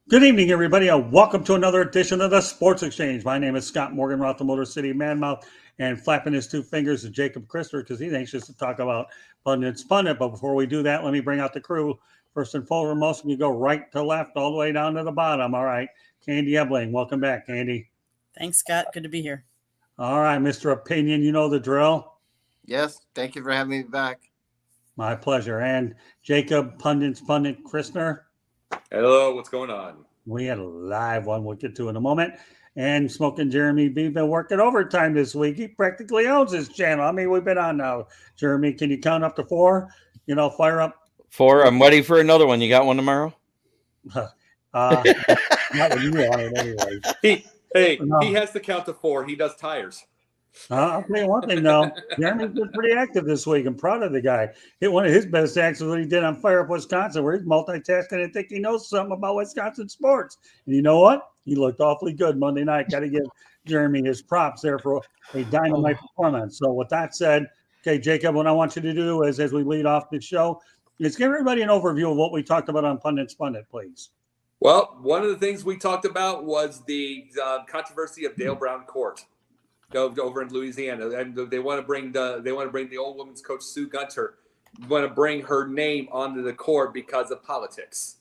Good evening, everybody, and welcome to another edition of the Sports Exchange. My name is Scott Morgan, Roth the Motor City Manmouth, and flapping his two fingers is Jacob Christopher because he's anxious to talk about Pundit Spunnet. But before we do that, let me bring out the crew. First and foremost, we go right to left, all the way down to the bottom. All right, Candy Ebling, welcome back, Candy. Thanks, Scott. Good to be here. All right, Mr. Opinion, you know the drill. Yes, thank you for having me back. My pleasure. And Jacob Pundit Christner. Hello, what's going on? We had a live one we'll get to in a moment. And Smoking Jeremy B been working overtime this week. He practically owns his channel. I mean, we've been on now. Jeremy, can you count up to four? Fire up. Four. I'm ready for another one. You got one tomorrow? Not when you want it anyway. He has to count to four. He does tires. I'll tell you one thing, though. Jeremy's been pretty active this week. I'm proud of the guy. One of his best acts was what he did on Fire Up Wisconsin, where he's multitasking and think he knows something about Wisconsin sports. And you know what? He looked awfully good Monday night. Got to give Jeremy his props there for a dynamite performance. So with that said, okay, Jacob, what I want you to do is, as we lead off the show, is give everybody an overview of what we talked about on Pundit Spunnet, please. Well, one of the things we talked about was the controversy of Dale Brown Court over in Louisiana, and they want to bring the old women's coach Sue Gunter, want to bring her name onto the court because of politics.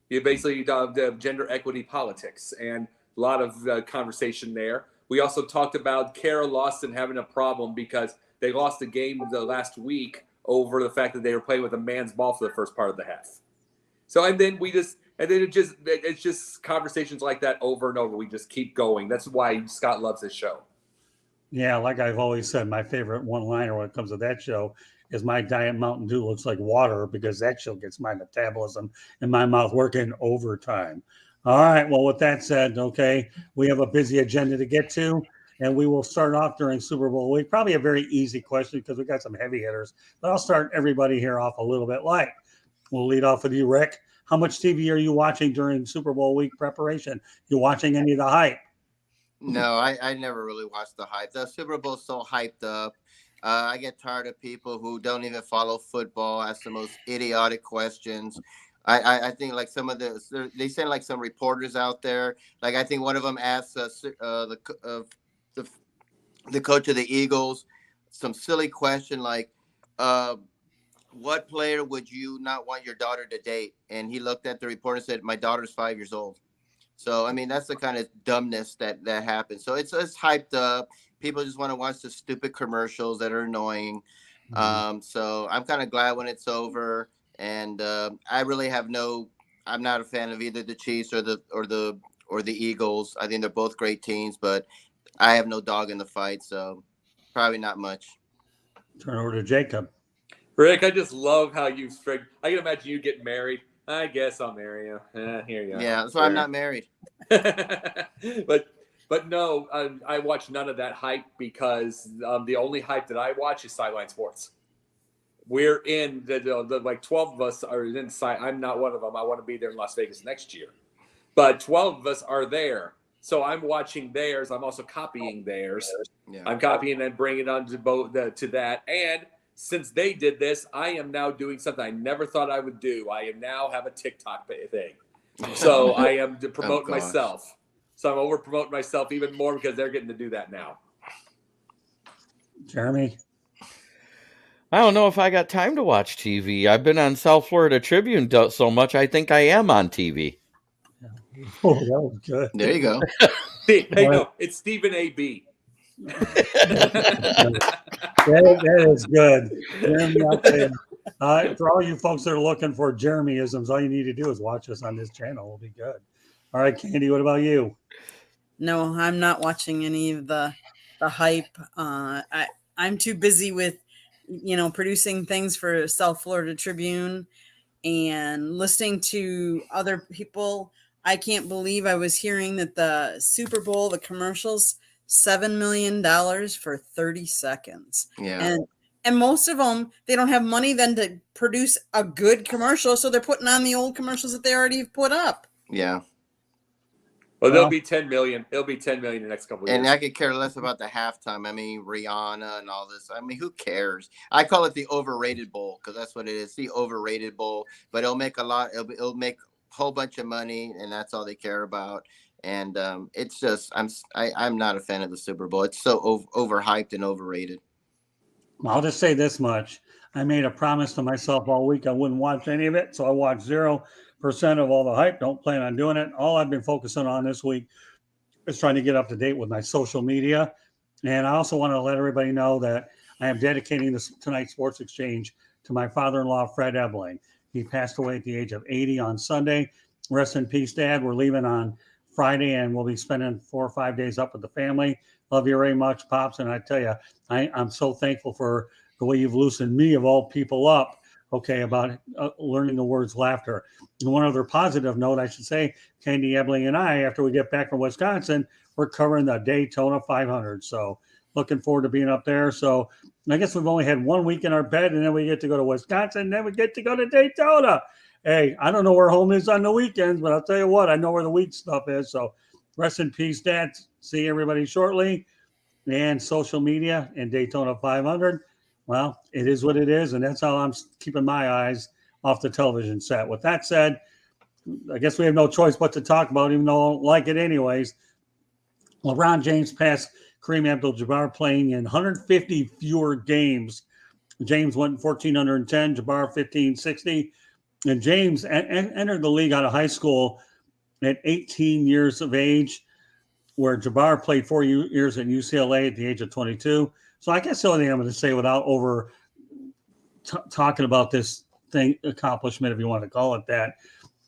You basically the gender equity politics, and a lot of conversation there. We also talked about Kara Lawson having a problem because they lost the game the last week over the fact that they were playing with a man's ball for the first part of the half. So it's just conversations like that over and over. We just keep going. That's why Scott loves this show. Yeah, like I've always said, my favorite one-liner when it comes to that show is my Diet Mountain Dew looks like water because that show gets my metabolism and my mouth working overtime. All right, well, with that said, okay, we have a busy agenda to get to, and we will start off during Super Bowl week. Probably a very easy question because we got some heavy hitters, but I'll start everybody here off a little bit light. We'll lead off with you, Rick. How much TV are you watching during Super Bowl week preparation? You watching any of the hype? No, I never really watched the hype. The Super Bowl's so hyped up. I get tired of people who don't even follow football, ask the most idiotic questions. I think like some of they send like some reporters out there. Like I think one of them asked the coach of the Eagles some silly question like, what player would you not want your daughter to date? And he looked at the report and said, my daughter's 5 years old. So, I mean, that's the kind of dumbness that happens. So it's hyped up. People just want to watch the stupid commercials that are annoying. So I'm kind of glad when it's over. And I really I'm not a fan of either the Chiefs or the Eagles. I think they're both great teams, but I have no dog in the fight. So probably not much. Turn over to Jacob. Rick, I just love how you I can imagine you get married. I guess I'll marry you. Here you go. Yeah, that's why I'm not married. But no, I watch none of that hype because the only hype that I watch is Sideline Sports. We're in the like 12 of us are inside. I'm not one of them. I want to be there in Las Vegas next year, but 12 of us are there. So I'm watching theirs. I'm also copying theirs. Yeah. I'm copying and bringing it on to that. And since they did this, I am now doing something I never thought I would do. I am now have a TikTok thing. So I am to promote myself. So I'm over promoting myself even more because they're getting to do that now. Jeremy? I don't know if I got time to watch TV. I've been on South Florida Tribune so much, I think I am on TV. Oh, that was good. There you go. Hey, no, it's Stephen A.B. That is good. Jeremy, I'll tell you, for all you folks that are looking for Jeremyisms, all you need to do is watch us on this channel. It'll be good. All right, Candy, what about you? No, I'm not watching any of the hype. I'm too busy with, producing things for South Florida Tribune and listening to other people. I can't believe I was hearing that the Super Bowl, the commercials, $7 million for 30 seconds. Yeah. And most of them, they don't have money then to produce a good commercial. So they're putting on the old commercials that they already put up. Yeah. Well, there'll be 10 million. It'll be 10 million in the next couple of years. And I could care less about the halftime. I mean, Rihanna and all this. I mean, who cares? I call it the overrated bowl because that's what it is. The overrated bowl. But it'll make whole bunch of money, and that's all they care about. And it's just I'm not a fan of the Super Bowl. It's so overhyped and overrated. I'll just say this much. I made a promise to myself all week I wouldn't watch any of it. So I watched 0% of all the hype. Don't plan on doing it. All I've been focusing on this week is trying to get up to date with my social media. And I also want to let everybody know that I am dedicating this tonight's Sports Exchange to my father-in-law, Fred Ebling. He passed away at the age of 80 on Sunday. Rest in peace, Dad. We're leaving on Friday, and we'll be spending 4 or 5 days up with the family. Love you very much, Pops. And I tell you, I'm so thankful for the way you've loosened me, of all people, up, okay, about learning the words laughter. And one other positive note, I should say, Candy Ebling and I, after we get back from Wisconsin, we're covering the Daytona 500. So looking forward to being up there. So I guess we've only had 1 week in our bed, and then we get to go to Wisconsin, and then we get to go to Daytona. Hey, I don't know where home is on the weekends, but I'll tell you what, I know where the week stuff is. So rest in peace, Dad. See everybody shortly. And social media and Daytona 500. Well, it is what it is, and that's how I'm keeping my eyes off the television set. With that said, I guess we have no choice but to talk about it, even though I don't like it anyways. LeBron James passed Kareem Abdul-Jabbar, playing in 150 fewer games. James went 1,410, Jabbar 1,560. And James entered the league out of high school at 18 years of age, where Jabbar played 4 years at UCLA at the age of 22. So I guess the only thing I'm going to say, without over talking about this thing, accomplishment, if you want to call it that,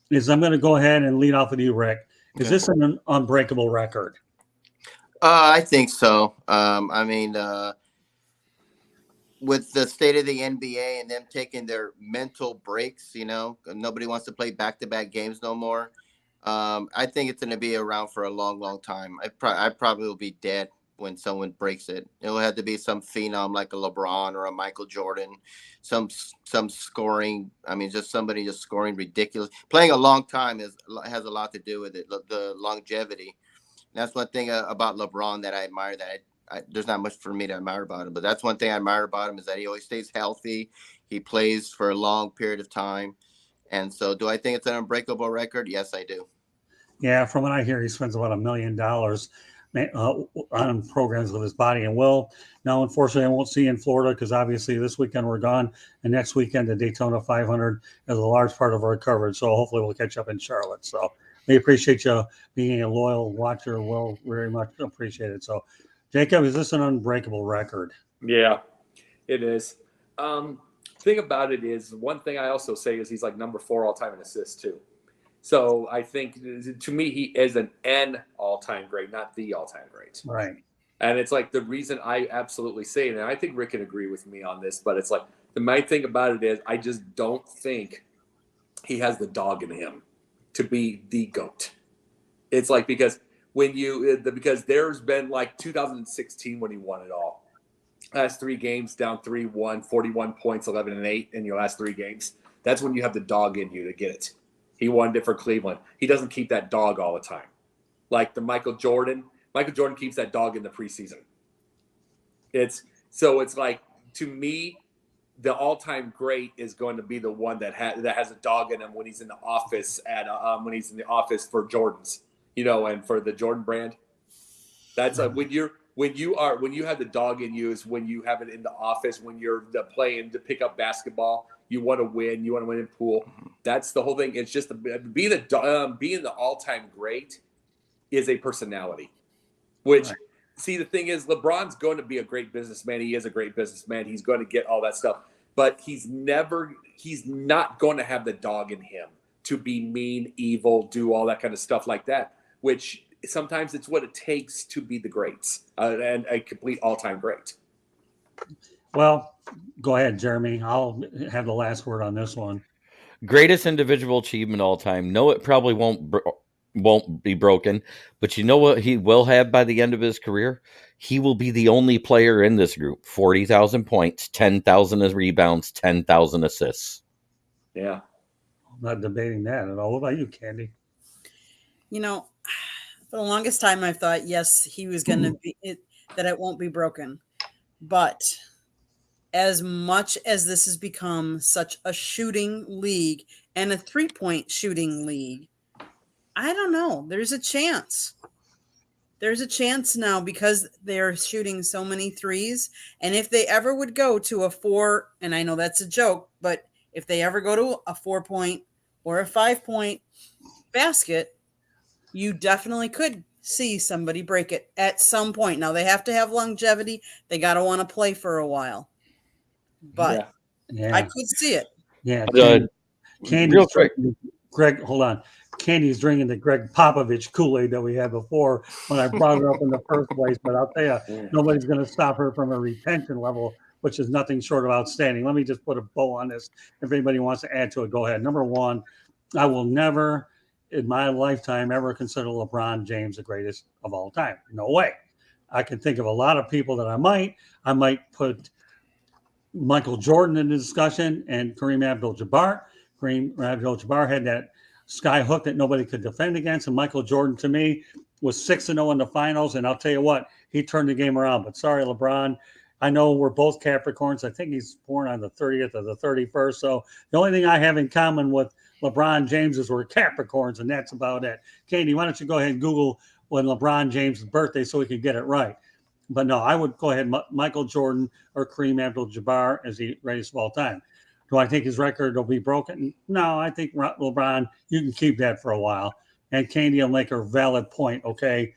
is I'm going to go ahead and lead off with you, Rick. Is this an unbreakable record? I think so. I mean, with the state of the NBA and them taking their mental breaks, nobody wants to play back-to-back games no more. I think it's going to be around for a long, long time. I probably will be dead when someone breaks it. It'll have to be some phenom like a LeBron or a Michael Jordan, some scoring. I mean, just somebody just scoring ridiculous. Playing a long time has a lot to do with it. The longevity. That's one thing about LeBron that I admire. There's not much for me to admire about him, but that's one thing I admire about him, is that he always stays healthy. He plays for a long period of time. And so, do I think it's an unbreakable record? Yes, I do. Yeah, from what I hear, he spends about $1 million on programs with his body and will. Now, unfortunately, I won't see in Florida, because obviously this weekend we're gone, and next weekend the Daytona 500 is a large part of our coverage. So hopefully we'll catch up in Charlotte. So we appreciate you being a loyal watcher. We'll very much appreciate it. So, Jacob, is this an unbreakable record? Yeah, it is. Thing about it is, one thing I also say is he's like number 4 all time in assists too. So I think, to me, he is an all-time great, not the all-time great. Right. And it's like the reason I absolutely say it, and I think Rick can agree with me on this, but it's like the main thing about it is I just don't think he has the dog in him to be the GOAT. It's like, because there's been like 2016 when he won it all. Last 3 games, down 3-1, 41 points, 11-8 in your last 3 games. That's when you have the dog in you to get it. He won it for Cleveland. He doesn't keep that dog all the time. Like the Michael Jordan keeps that dog in the preseason. It's like, to me, the all-time great is going to be the one that has a dog in him when he's in the office for Jordans, and for the Jordan brand. That's when you have the dog in you, is when you have it in the office, when you're playing to pick up basketball. You want to win. You want to win in pool. That's the whole thing. It's just being the all-time great is a personality. Which, right. See, the thing is, LeBron's going to be a great businessman. He is a great businessman. He's going to get all that stuff. But he's not going to have the dog in him to be mean, evil, do all that kind of stuff like that. Which sometimes it's what it takes to be the greats and a complete all-time great. Well, go ahead, Jeremy. I'll have the last word on this one. Greatest individual achievement all time. No, it probably won't be broken, but you know what he will have by the end of his career? He will be the only player in this group. 40,000 points, 10,000 rebounds, 10,000 assists. Yeah. I'm not debating that at all. What about you, Candy? For the longest time, I thought, yes, he was going to be it, that it won't be broken. But as much as this has become such a shooting league and a 3-point shooting league, I don't know. There's a chance. There's a chance now because they're shooting so many threes. And if they ever would go to a 4, and I know that's a joke, but if they ever go to a 4-point or a 5-point basket, you definitely could see somebody break it at some point. Now they have to have longevity. They got to want to play for a while. But Yeah. I could see it. Yeah. Real quick. Greg, hold on. Candy's drinking the Greg Popovich Kool-Aid that we had before when I brought it up in the first place. But I'll tell you, nobody's going to stop her from a retention level, which is nothing short of outstanding. Let me just put a bow on this. If anybody wants to add to it, go ahead. Number one, I will never in my lifetime ever consider LeBron James the greatest of all time. No way. I can think of a lot of people that I might put Michael Jordan in the discussion and Kareem Abdul-Jabbar. Kareem Abdul-Jabbar had that sky hook that nobody could defend against, and Michael Jordan, to me, was 6-0 in the finals, and I'll tell you what, he turned the game around. But sorry, LeBron, I know we're both Capricorns. I think he's born on the 30th or the 31st, so the only thing I have in common with LeBron James is we're Capricorns, and that's about it. Katie, why don't you go ahead and Google when LeBron James' birthday so we can get it right. But no, I would go ahead, Michael Jordan or Kareem Abdul-Jabbar as the greatest of all time. Do I think his record will be broken? No, I think LeBron, you can keep that for a while. And Candy will make a valid point, okay,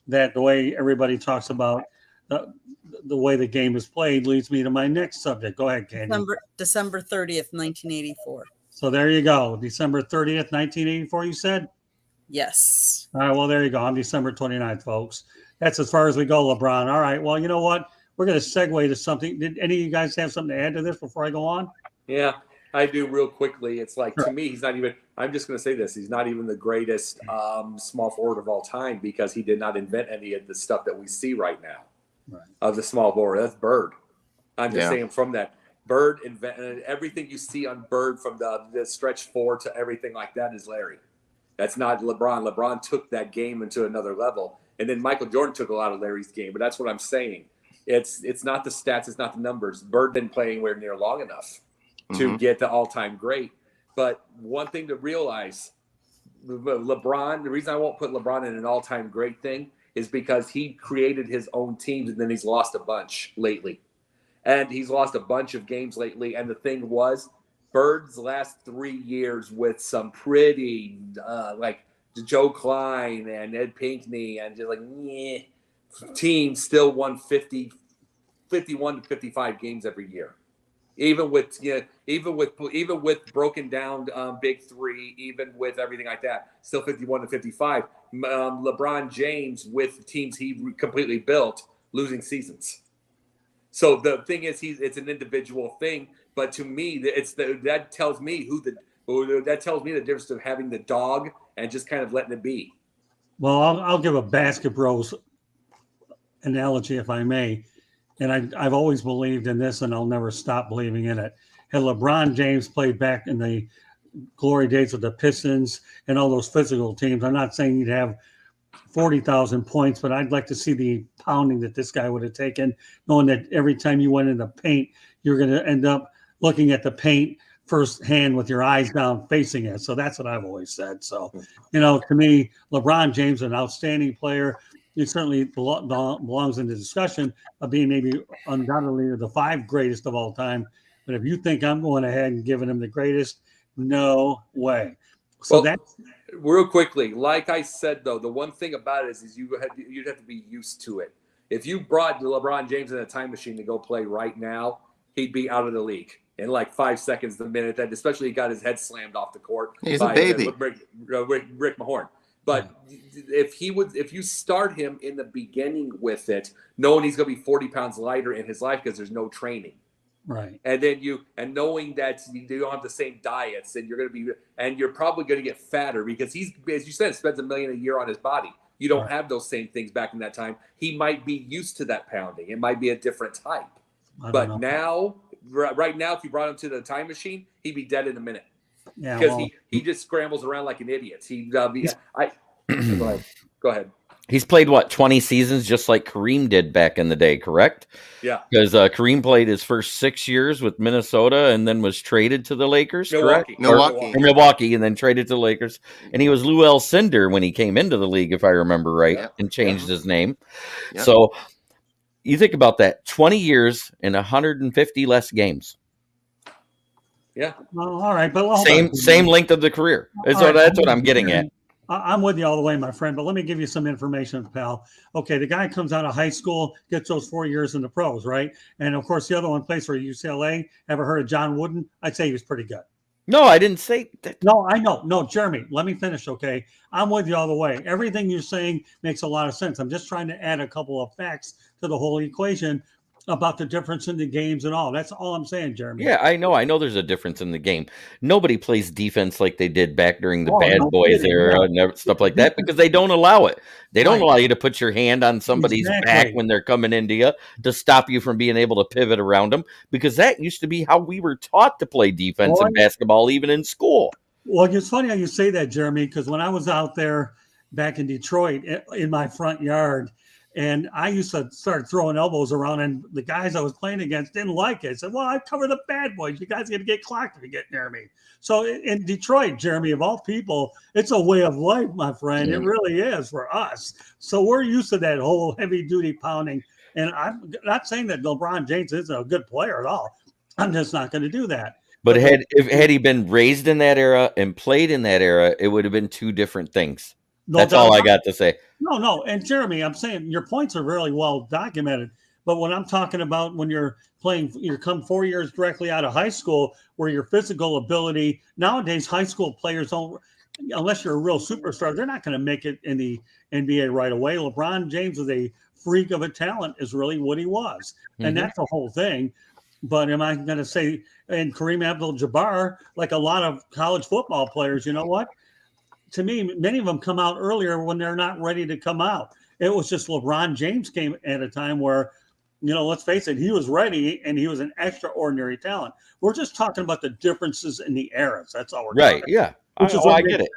that the way everybody talks about the way the game is played leads me to my next subject. Go ahead, Candy. December 30th, 1984. So there you go. December 30th, 1984, you said? Yes. All right, well, there you go. I'm December 29th, folks. That's as far as we go, LeBron. All right, well, you know what? We're going to segue to something. Did any of you guys have something to add to this before I go on? Yeah, I do real quickly. It's like, to me, he's not even – I'm just going to say this. He's not even the greatest small forward of all time because he did not invent any of the stuff that we see right now of the small forward. That's Bird. I'm just saying from that. Bird invented everything you see on Bird from the stretch 4 to everything like that is Larry. That's not LeBron. LeBron took that game into another level. And then Michael Jordan took a lot of Larry's game. But that's what I'm saying. It's not the stats. It's not the numbers. Bird didn't play anywhere near long enough to get the all-time great. But one thing to realize, LeBron, the reason I won't put LeBron in an all-time great thing is because he created his own teams and then he's lost a bunch lately. And he's lost a bunch of games lately. And the thing was, Bird's last 3 years with some pretty, like Joe Klein and Ed Pinckney and just like, teams still won 51 to 55 games every year. Even with broken down big three, even with everything like that, still 51 to 55. LeBron James with teams he completely built losing seasons. So the thing is, it's an individual thing. But to me, that tells me the difference of having the dog and just kind of letting it be. Well, I'll give a Basket Bros analogy, if I may. And I've always believed in this, and I'll never stop believing in it. Had LeBron James played back in the glory days of the Pistons and all those physical teams, I'm not saying he'd have 40,000 points, but I'd like to see the pounding that this guy would have taken, knowing that every time you went in the paint, you're going to end up looking at the paint firsthand with your eyes down facing it. So that's what I've always said. So, to me, LeBron James is an outstanding player. He certainly belongs in the discussion of being maybe undoubtedly the 5 greatest of all time. But if you think I'm going ahead and giving him the greatest, no way. So that's real quickly. Like I said, though, the one thing about it is you'd have to be used to it. If you brought LeBron James in a time machine to go play right now, he'd be out of the league in like 5 seconds the minute. That especially he got his head slammed off the court. He's a baby. Rick Mahorn. But if you start him in the beginning with it, knowing he's going to be 40 pounds lighter in his life because there's no training, right? And then knowing that you don't have the same diets, and you're probably going to get fatter because he's, as you said, spends $1 million a year on his body. You don't have those same things back in that time. He might be used to that pounding. It might be a different type. But now, right now, if you brought him to the time machine, he'd be dead in a minute. Because he just scrambles around like an idiot. Go ahead. He's played, 20 seasons, just like Kareem did back in the day, correct? Yeah. Because Kareem played his first 6 years with Minnesota and then was traded to the Lakers, correct? Milwaukee, and then traded to the Lakers. And he was Lou Alcindor when he came into the league, if I remember right, and changed his name. Yep. So you think about that, 20 years and 150 less games. Yeah. Well, all right, but same length of the career. So that's what I'm getting at. I'm with you all the way, my friend, but let me give you some information, pal. Okay, the guy comes out of high school, gets those 4 years in the pros, right? And of course, the other one plays for UCLA. Ever heard of John Wooden? I'd say he was pretty good. No, I didn't say that. No, I know. No, Jeremy, let me finish, okay? I'm with you all the way. Everything you're saying makes a lot of sense. I'm just trying to add a couple of facts to the whole equation about the difference in the games and all. That's all I'm saying, Jeremy. Yeah, I know there's a difference in the game. Nobody plays defense like they did back during the Bad Boys era and stuff like that because they don't allow it. They don't allow you to put your hand on somebody's back when they're coming into you to stop you from being able to pivot around them, because that used to be how we were taught to play defense in basketball, even in school. Well, it's funny how you say that, Jeremy, because when I was out there back in Detroit in my front yard, and I used to start throwing elbows around, and the guys I was playing against didn't like it. I said, well, I cover the bad boys. You guys are going to get clocked if you get near me. So in Detroit, Jeremy, of all people, it's a way of life, my friend. It really is for us. So we're used to that whole heavy-duty pounding. And I'm not saying that LeBron James isn't a good player at all. I'm just not going to do that. But had he been raised in that era and played in that era, it would have been two different things. That's all I got to say. No. And Jeremy, I'm saying your points are really well documented. But when I'm talking about when you're playing, you come 4 years directly out of high school where your physical ability, nowadays high school players don't, unless you're a real superstar, they're not going to make it in the NBA right away. LeBron James is a freak of a talent, is really what he was. And that's the whole thing. But am I going to say, and Kareem Abdul-Jabbar, like a lot of college football players, you know what? To me, many of them come out earlier when they're not ready to come out. It was just LeBron James came at a time where, let's face it, he was ready and he was an extraordinary talent. We're just talking about the differences in the eras. That's all we're talking about. Yeah. I get it.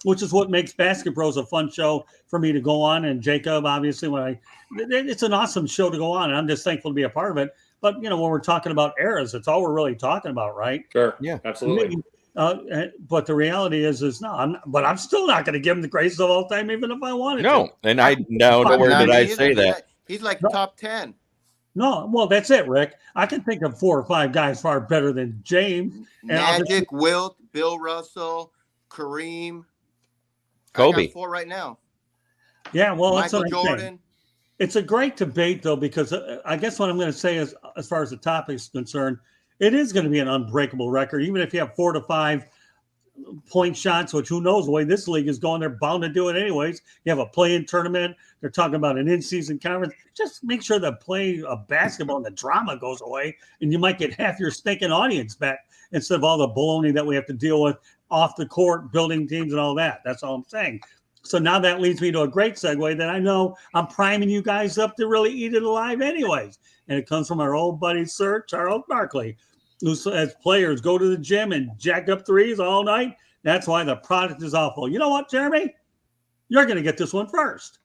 Which is what makes Basket Bros a fun show for me to go on. And Jacob, obviously, it's an awesome show to go on. And I'm just thankful to be a part of it. But, when we're talking about eras, it's all we're really talking about, right? Sure. Yeah, absolutely. But the reality is no. I'm still not going to give him the greatest of all time, even if I wanted to. No, and I nowhere did I say that. He's like top 10. No, well, that's it, Rick. I can think of 4 or 5 guys far better than James. Magic, Wilt, Bill Russell, Kareem, Kobe. I got 4 right now. Yeah, well, Michael Jordan. It's a great debate, though, because I guess what I'm going to say is, as far as the topic is concerned, it is going to be an unbreakable record, even if you have 4 to 5 point shots, which who knows the way this league is going, they're bound to do it anyways. You have a play-in tournament. They're talking about an in-season conference. Just make sure the play of basketball and the drama goes away, and you might get half your stinking audience back instead of all the baloney that we have to deal with off the court, building teams and all that. That's all I'm saying. So now that leads me to a great segue that I know I'm priming you guys up to really eat it alive anyways. And it comes from our old buddy, Sir Charles Barkley, who says players go to the gym and jack up threes all night. That's why the product is awful. You know what, Jeremy? You're going to get this one first.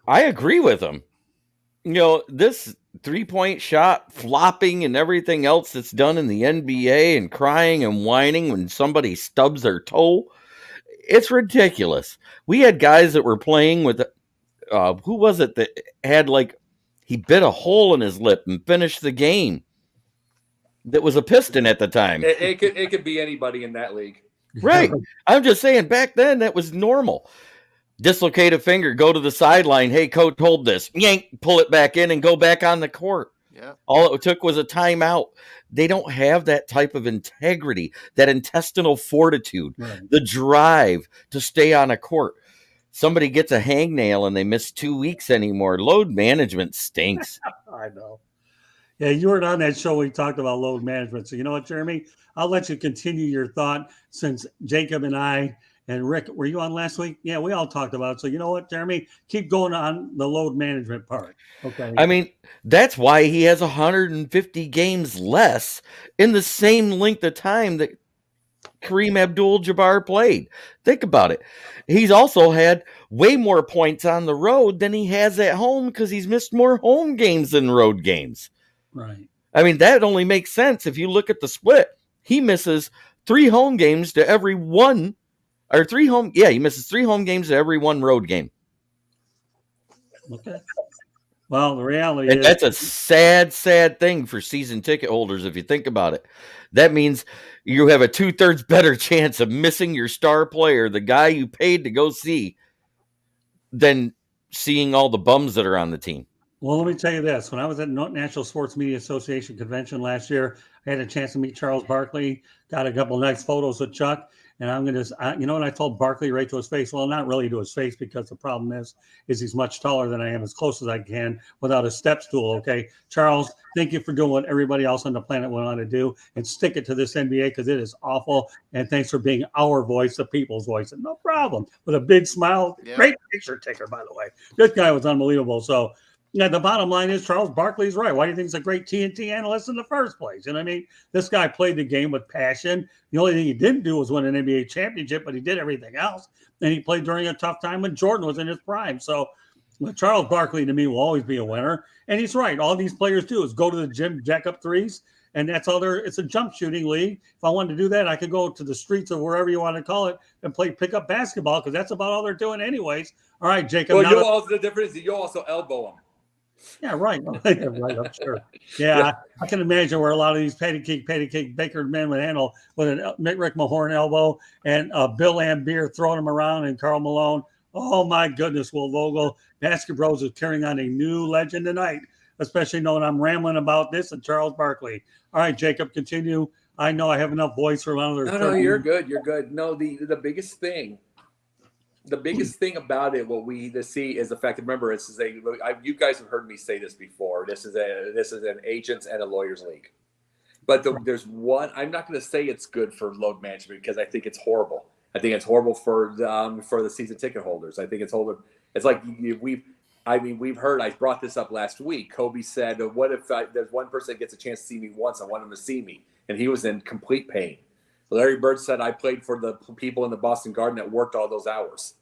I agree with him. This 3-point shot flopping and everything else that's done in the NBA and crying and whining when somebody stubs their toe, it's ridiculous. We had guys that were playing with, who was it that had he bit a hole in his lip and finished the game? That was a Piston at the time. It could be anybody in that league. Right. I'm just saying back then that was normal. Dislocate a finger, go to the sideline. Hey, coach told this. Yank, pull it back in and go back on the court. Yeah. All it took was a timeout. They don't have that type of integrity, that intestinal fortitude, the drive to stay on a court. Somebody gets a hangnail and they miss 2 weeks anymore. Load management stinks. I know. Yeah, you weren't on that show when we talked about load management. So you know what, Jeremy? I'll let you continue your thought since Jacob and I and Rick, were you on last week? Yeah, we all talked about it. So you know what, Jeremy? Keep going on the load management part. Okay. I mean, that's why he has 150 games less in the same length of time that Kareem Abdul-Jabbar played. Think about it. He's also had way more points on the road than he has at home because he's missed more home games than road games. Right. I mean, that only makes sense if you look at the split. He misses 3 home games to every one, or 3 home. Yeah, he misses 3 home games to every one road game. Okay. Well, the reality And is that's a sad, sad thing for season ticket holders if you think about it. That means you have a 2/3 better chance of missing your star player, the guy you paid to go see, than seeing all the bums that are on the team. Well, let me tell you this. When I was at National Sports Media Association convention last year, I had a chance to meet Charles Barkley, got a couple nice photos with Chuck, and I'm going to, you know what I told Barkley right to his face? Well, not really to his face, because the problem is he's much taller than I am, as close as I can without a step stool, okay? Charles, thank you for doing what everybody else on the planet went on to do, and stick it to this NBA, because it is awful, and thanks for being our voice, the people's voice. And no problem. With a big smile. Yep. Great picture taker, by the way. This guy was unbelievable. So, yeah, the bottom line is Charles Barkley's right. Why do you think he's a great TNT analyst in the first place? You know what I mean? This guy played the game with passion. The only thing he didn't do was win an NBA championship, but he did everything else. And he played during a tough time when Jordan was in his prime. So Charles Barkley, to me, will always be a winner. And he's right. All these players do is go to the gym, jack up threes, and that's all there. It's a jump shooting league. If I wanted to do that, I could go to the streets or wherever you want to call it and play pickup basketball, because that's about all they're doing anyways. All right, Jacob. Well, the difference is you also elbow them. Yeah, right. Yeah, right. I'm sure. Yeah, I can imagine where a lot of these patty cake baker men would handle with a Rick Mahorn elbow and Bill Lambier throwing them around, and Karl Malone. Oh my goodness, Will Vogel. Basket Bros is carrying on a new legend tonight, especially knowing I'm rambling about this and Charles Barkley. All right, Jacob, continue. I know I have enough voice for another. No, you're good. You're good. No, the biggest thing about it, what we see is the fact that, remember, you guys have heard me say this before. This is an agents and a lawyers league. But there's one. I'm not going to say it's good for load management, because I think it's horrible. I think it's horrible for the season ticket holders. I think it's horrible. It's like we've heard. I brought this up last week. Kobe said, "What if there's one person that gets a chance to see me once? I want him to see me," and he was in complete pain. Larry Bird said, "I played for the people in the Boston Garden that worked all those hours,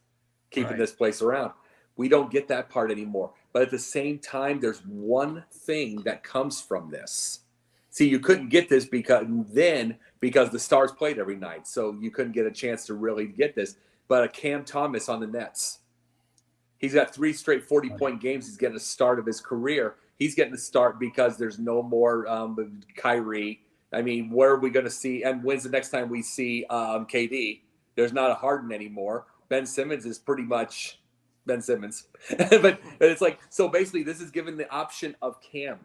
keeping this place around." We don't get that part anymore. But at the same time, there's one thing that comes from this. See, you couldn't get this because the Stars played every night, so you couldn't get a chance to really get this. But a Cam Thomas on the Nets, he's got 3 straight 40-point games. He's getting the start of his career. He's getting the start because there's no more Kyrie. I mean, where are we going to see? And when's the next time we see KD? There's not a Harden anymore. Ben Simmons is pretty much Ben Simmons. but it's like, so basically this is given the option of Cam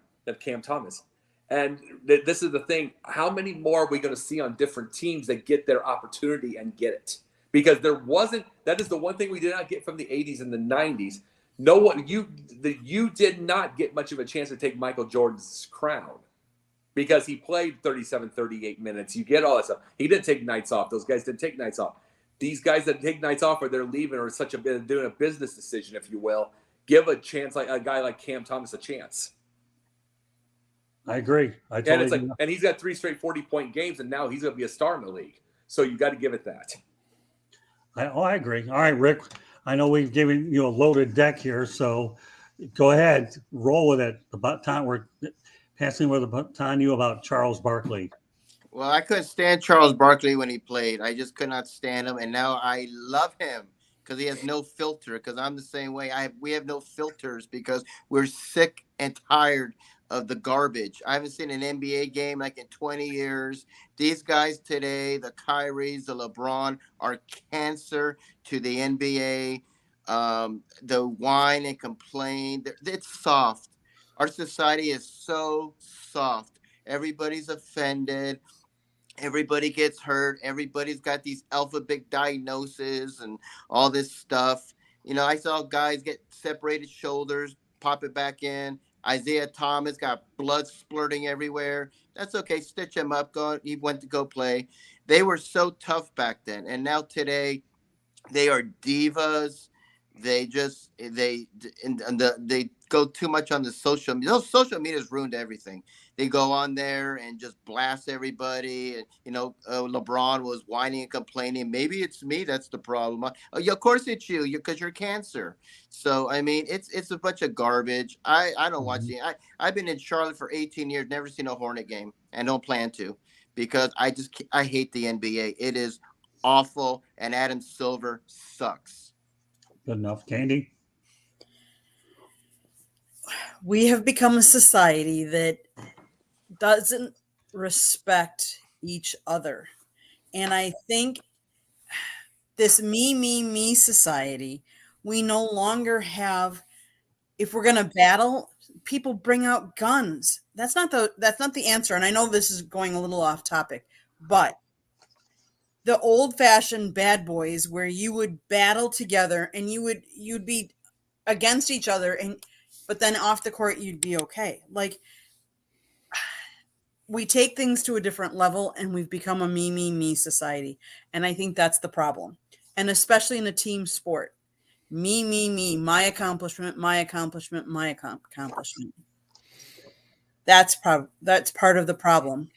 Thomas. And this is the thing. How many more are we going to see on different teams that get their opportunity and get it? Because that is the one thing we did not get from the 80s and the 90s. You did not get much of a chance to take Michael Jordan's crown, because he played 37, 38 minutes. You get all that stuff. He didn't take nights off. Those guys didn't take nights off. These guys that take nights off, or they're leaving, or doing a business decision, if you will, give a chance, like a guy like Cam Thomas, a chance. I agree. And he's got 3 straight 40-point games, and now he's going to be a star in the league. So you got to give it that. I agree. All right, Rick. I know we've given you a loaded deck here, so go ahead, roll with it. We're passing with the baton you about Charles Barkley. Well, I couldn't stand Charles Barkley when he played. I just could not stand him, and now I love him because he has no filter. Because I'm the same way. We have no filters because we're sick and tired of the garbage. I haven't seen an NBA game like in 20 years. These guys today, the Kyries, the LeBron, are cancer to the NBA. The whine and complain. It's soft. Our society is so soft. Everybody's offended. Everybody gets hurt. Everybody's got these alphabet diagnoses and all this stuff. You know, I saw guys get separated shoulders, pop it back in. Isaiah Thomas got blood splurting everywhere. That's okay. Stitch him up. He went to go play. They were so tough back then. And now today, they are divas. they go too much on the social media. Those social media has ruined everything. They go on there and just blast everybody. And LeBron was whining and complaining. Maybe it's me that's the problem. Yeah, of course it's you, because you're cancer. So I mean, it's a bunch of garbage. I don't watch the. I've been in Charlotte for 18 years, never seen a Hornet game, and don't plan to, because I hate the NBA. It is awful, and Adam Silver sucks. Good enough. Candy? We have become a society that doesn't respect each other. And I think this me society, we no longer have, if we're going to battle, people bring out guns. That's not the answer. And I know this is going a little off topic, but the old fashioned bad boys where you would battle together and you'd be against each other, but then off the court, you'd be okay. Like, we take things to a different level and we've become a me society. And I think that's the problem. And especially in a team sport, me, my accomplishment, my accomplishment, my accomplishment. That's part of the problem.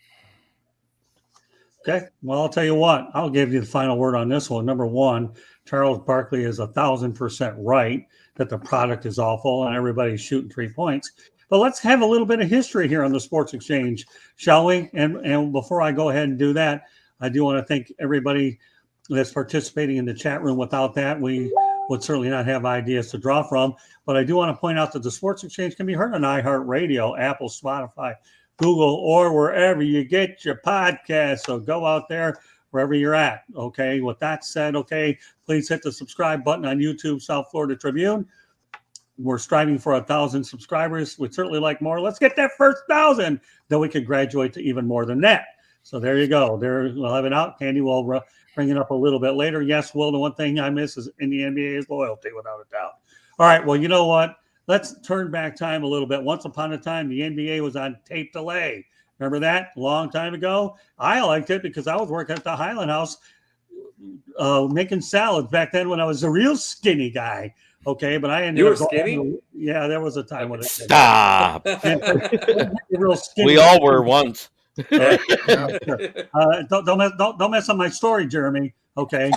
Okay. Well, I'll tell you what, I'll give you the final word on this one. Number one, Charles Barkley is 1,000% right that the product is awful and everybody's shooting 3 points. But let's have a little bit of history here on the Sports Exchange, shall we? And before I go ahead and do that, I do want to thank everybody that's participating in the chat room. Without that, we would certainly not have ideas to draw from. But I do want to point out that the Sports Exchange can be heard on iHeartRadio, Apple, Spotify, Google, or wherever you get your podcast. So go out there wherever you're at. Okay. With that said, okay, please hit the subscribe button on YouTube, South Florida Tribune. We're striving for 1,000 subscribers. We'd certainly like more. Let's get that first 1,000. Then we can graduate to even more than that. So there you go. There, we'll have it out. Candy will bring it up a little bit later. Yes, Will, the one thing I miss is in the NBA is loyalty, without a doubt. All right. Well, you know what? Let's turn back time a little bit. Once upon a time, the NBA was on tape delay. Remember that? A long time ago? I liked it because I was working at the Highland House making salads back then when I was a real skinny guy. Okay, but I ended You were up skinny? Yeah, there was a time when it Stop. real skinny. We all were once. Sure. Don't mess up my story, Jeremy. Okay.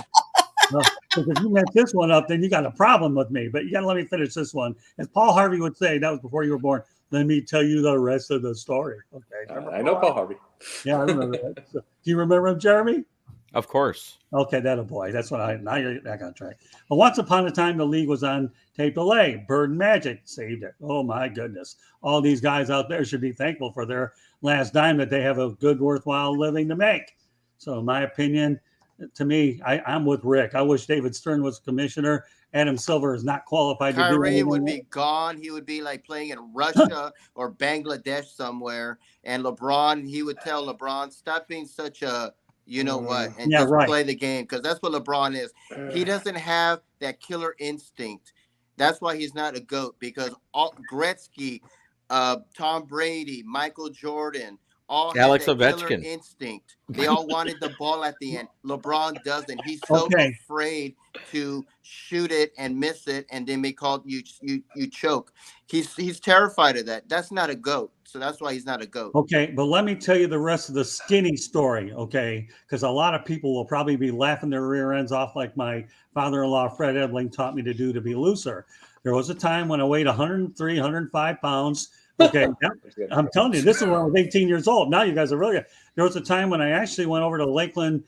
Because if you mess this one up, then you got a problem with me. But you got to let me finish this one. As Paul Harvey would say, that was before you were born. Let me tell you the rest of the story. Okay. I know Paul Harvey. Yeah, I remember that. So, do you remember him, Jeremy? Of course. Okay, that a boy. That's what now you're back on track. But once upon a time, the league was on tape delay. Bird and Magic saved it. Oh my goodness. All these guys out there should be thankful for their last dime that they have a good, worthwhile living to make. So in my opinion, to me, I'm with Rick. I wish David Stern was commissioner. Adam Silver is not qualified to do Kyrie anything. would be gone. He would be like playing in Russia or Bangladesh somewhere. And LeBron, he would tell LeBron, stop being such a what, and just play the game, because that's what LeBron is. He doesn't have that killer instinct. That's why he's not a GOAT, because Gretzky, Tom Brady, Michael Jordan, all Alex had that Ovechkin. killer instinct. They all wanted the ball at the end. LeBron doesn't. He's so afraid to shoot it and miss it, and then they call you choke. He's terrified of that. That's not a GOAT. So that's why he's not a GOAT. Okay, but let me tell you the rest of the skinny story, okay? Because a lot of people will probably be laughing their rear ends off like my father-in-law, Fred Ebling, taught me to do to be looser. There was a time when I weighed 103, 105 pounds. Okay, I'm telling you, this is when I was 18 years old. Now you guys are really good. There was a time when I actually went over to Lakeland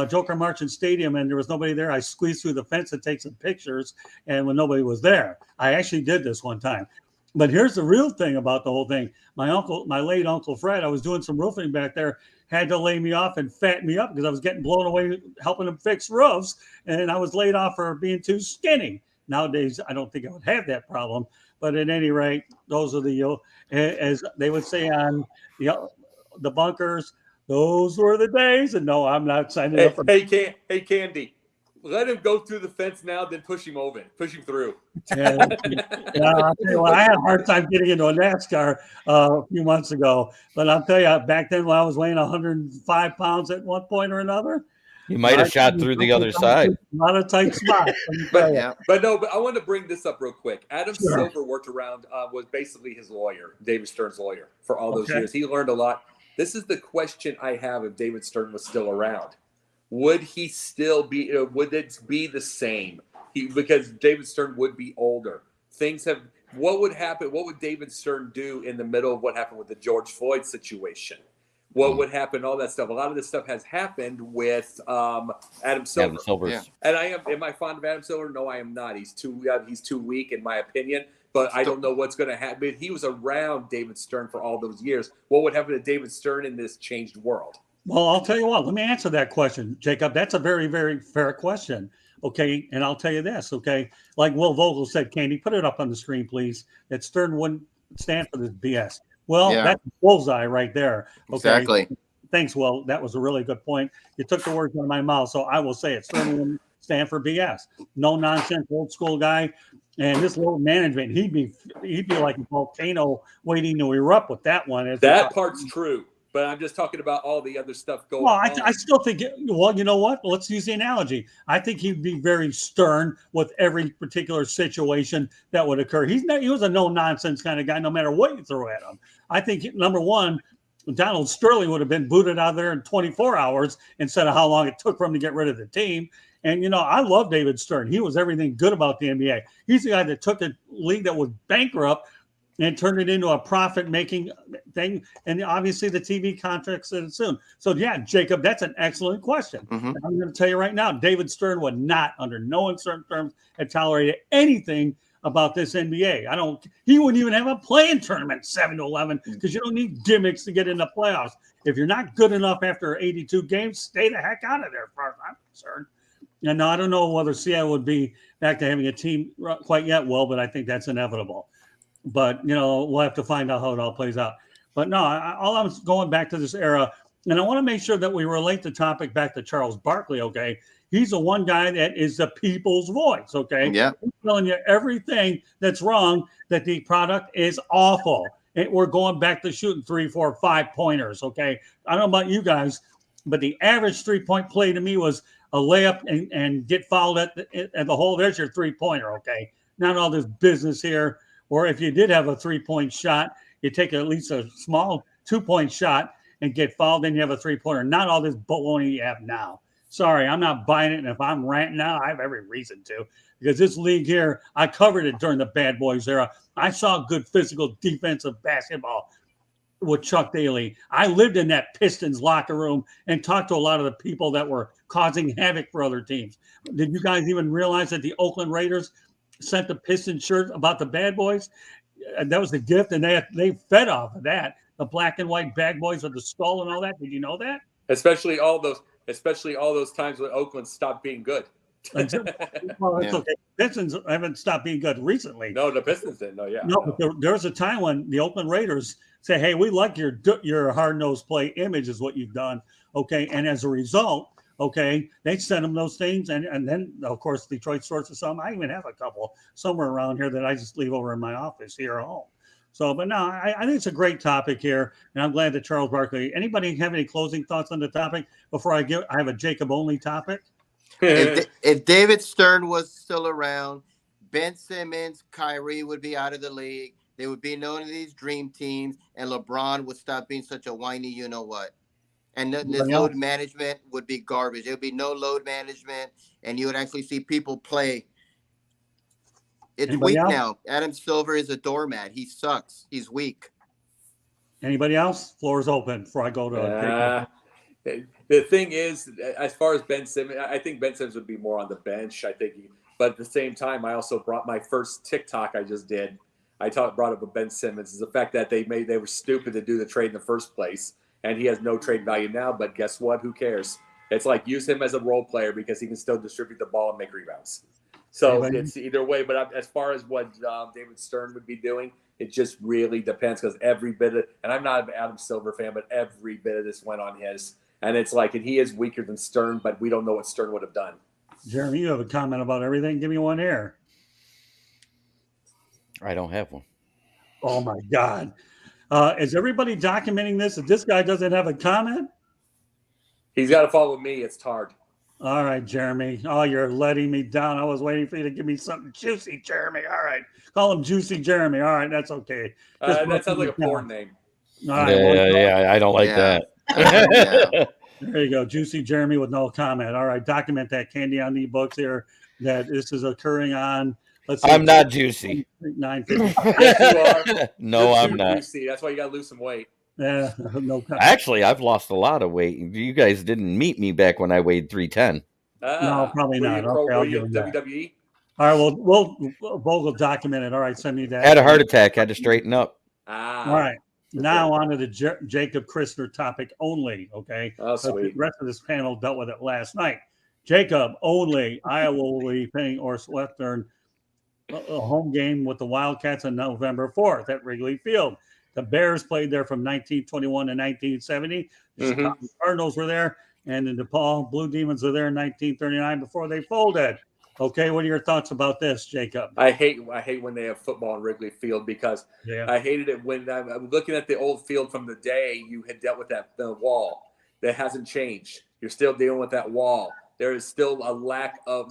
Joker Marchant Stadium and there was nobody there. I squeezed through the fence to take some pictures, and when nobody was there, I actually did this one time. But here's the real thing about the whole thing. My late Uncle Fred, I was doing some roofing back there, had to lay me off and fatten me up because I was getting blown away helping him fix roofs, and I was laid off for being too skinny. Nowadays, I don't think I would have that problem. But at any rate, those are the, as they would say on the bunkers, those were the days. And no, I'm not signing up for. Hey, Candy, let him go through the fence now, then push him over, push him through. Yeah, I'll tell you what, I had a hard time getting into a NASCAR a few months ago. But I'll tell you, back then when I was weighing 105 pounds at one point or another, You might have shot through the other side. A lot of tight spots. But Yeah. But I want to bring this up real quick. Adam Sure. Silver worked around, was basically his lawyer, David Stern's lawyer, for all those Okay. years. He learned a lot. This is the question I have if David Stern was still around. Would he still be, would it be the same? Because David Stern would be older. What would happen? What would David Stern do in the middle of what happened with the George Floyd situation? What would happen? All that stuff. A lot of this stuff has happened with Adam Silver. Adam Silver. Yeah. And am I fond of Adam Silver? No, I am not. He's too weak in my opinion. But I don't know what's going to happen. He was around David Stern for all those years. What would happen to David Stern in this changed world? Well, I'll tell you what. Let me answer that question, Jacob. That's a very, very fair question. Okay, and I'll tell you this. Okay, like Will Vogel said, Candy, put it up on the screen, please. That Stern wouldn't stand for this BS. Well, Yeah. that's a bullseye right there. Okay? Exactly. Thanks, Will. That was a really good point. You took the words out of my mouth, so I will say it. Stern wouldn't stand for BS. No nonsense, old school guy. And this low management, he'd be like a volcano waiting to erupt with that one. That part's true. But I'm just talking about all the other stuff going Well, on. I still think, well, you know what? Let's use the analogy. I think he'd be very stern with every particular situation that would occur. He was a no-nonsense kind of guy, no matter what you throw at him. I think, number one, Donald Sterling would have been booted out of there in 24 hours instead of how long it took for him to get rid of the team. And, I love David Stern. He was everything good about the NBA. He's the guy that took a league that was bankrupt and turned it into a profit-making thing. And obviously the TV contracts that ensued. So, yeah, Jacob, that's an excellent question. Mhm. I'm going to tell you right now, David Stern would not, under no uncertain terms, have tolerated anything about this NBA. He wouldn't even have a playing tournament 7-11 because you don't need gimmicks to get into playoffs. If you're not good enough after 82 games, stay the heck out of there, as far as I'm concerned. And I don't know whether Seattle would be back to having a team quite yet, Will, but I think that's inevitable. But, we'll have to find out how it all plays out. But no, all I'm going back to this era, and I want to make sure that we relate the topic back to Charles Barkley, okay? He's the one guy that is the people's voice, okay? Yeah. He's telling you everything that's wrong, that the product is awful. And we're going back to shooting 3, 4, 5 pointers, okay? I don't know about you guys, but the average 3-point play to me was a layup and get fouled at the hole. There's your 3-pointer, okay? Not all this business here. Or if you did have a 3-point shot, you take at least a small 2-point shot and get fouled, then you have a 3-pointer. Not all this baloney you have now. Sorry, I'm not buying it. And if I'm ranting now, I have every reason to. Because this league here, I covered it during the Bad Boys era. I saw good physical defensive basketball with Chuck Daly. I lived in that Pistons locker room and talked to a lot of the people that were causing havoc for other teams. Did you guys even realize that the Oakland Raiders sent the Pistons shirt about the Bad Boys? That was the gift, and they fed off of that. The black and white Bad Boys with the skull and all that. Did you know that? Especially all those times when Oakland stopped being good. Well, it's okay. Pistons haven't stopped being good recently. No, the Pistons didn't. No, yeah. No, but there was a time when the Oakland Raiders say, "Hey, we like your hard-nosed play image is what you've done." Okay, and as a result, okay, they send them those things, and then of course Detroit sources some. I even have a couple somewhere around here that I just leave over in my office here at home. So, but no, I think it's a great topic here, and I'm glad that Charles Barkley. Anybody have any closing thoughts on the topic before I have a Jacob only topic? If David Stern was still around, Ben Simmons, Kyrie would be out of the league. There would be none of these dream teams, and LeBron would stop being such a whiny you-know-what. And this load management would be garbage. There would be no load management, and you would actually see people play. It's Anybody weak else? now. Adam Silver is a doormat. He sucks. He's weak. Anybody else? Floor is open before I go to. The thing is, as far as Ben Simmons, I think Ben Simmons would be more on the bench. But at the same time, I also brought my first TikTok I just did. Brought up with Ben Simmons is the fact that they were stupid to do the trade in the first place, and he has no trade value now. But guess what? Who cares? It's like use him as a role player because he can still distribute the ball and make rebounds. So it's either way. But as far as what David Stern would be doing, it just really depends because every bit of, and I'm not an Adam Silver fan, but every bit of this went on his. And it's like, and he is weaker than Stern, but we don't know what Stern would have done. Jeremy, you have a comment about everything. Give me one here. I don't have one. Oh, my God. Is everybody documenting this? If this guy doesn't have a comment? He's got to follow me. It's hard. All right, Jeremy. Oh, you're letting me down. I was waiting for you to give me something juicy, Jeremy. All right. Call him Juicy Jeremy. All right, that's okay. That sounds like a porn name. All right. Well, Yeah, I don't like Yeah. that. there you go. Juicy Jeremy with no comment. All right. Document that, Candy, on the books here, that this is occurring on, let's see. I'm not juicy. 9:50. Yes, you are. No, You're I'm too not. juicy. That's why you got to lose some weight. Yeah, no comment. Actually, I've lost a lot of weight. You guys didn't meet me back when I weighed 310. No, probably were not. You pro, Okay, I'll were give you him that. WWE? All right. Well, we'll document it. All right. Send me that. Had a heart attack. Had to straighten up. All right. Now on to the Jacob Christner topic only. Okay. Oh, The sweet. rest of this panel dealt with it last night. Jacob only. Iowa will be playing Northwestern a home game with the Wildcats on November 4th at Wrigley Field. The Bears played there from 1921 to 1970. The Chicago Cardinals were there, and the DePaul Blue Demons were there in 1939 before they folded. Okay, what are your thoughts about this, Jacob? I hate when they have football in Wrigley Field because I hated it when I'm looking at the old field from the day you had dealt with the wall. That hasn't changed. You're still dealing with that wall. There's still a lack of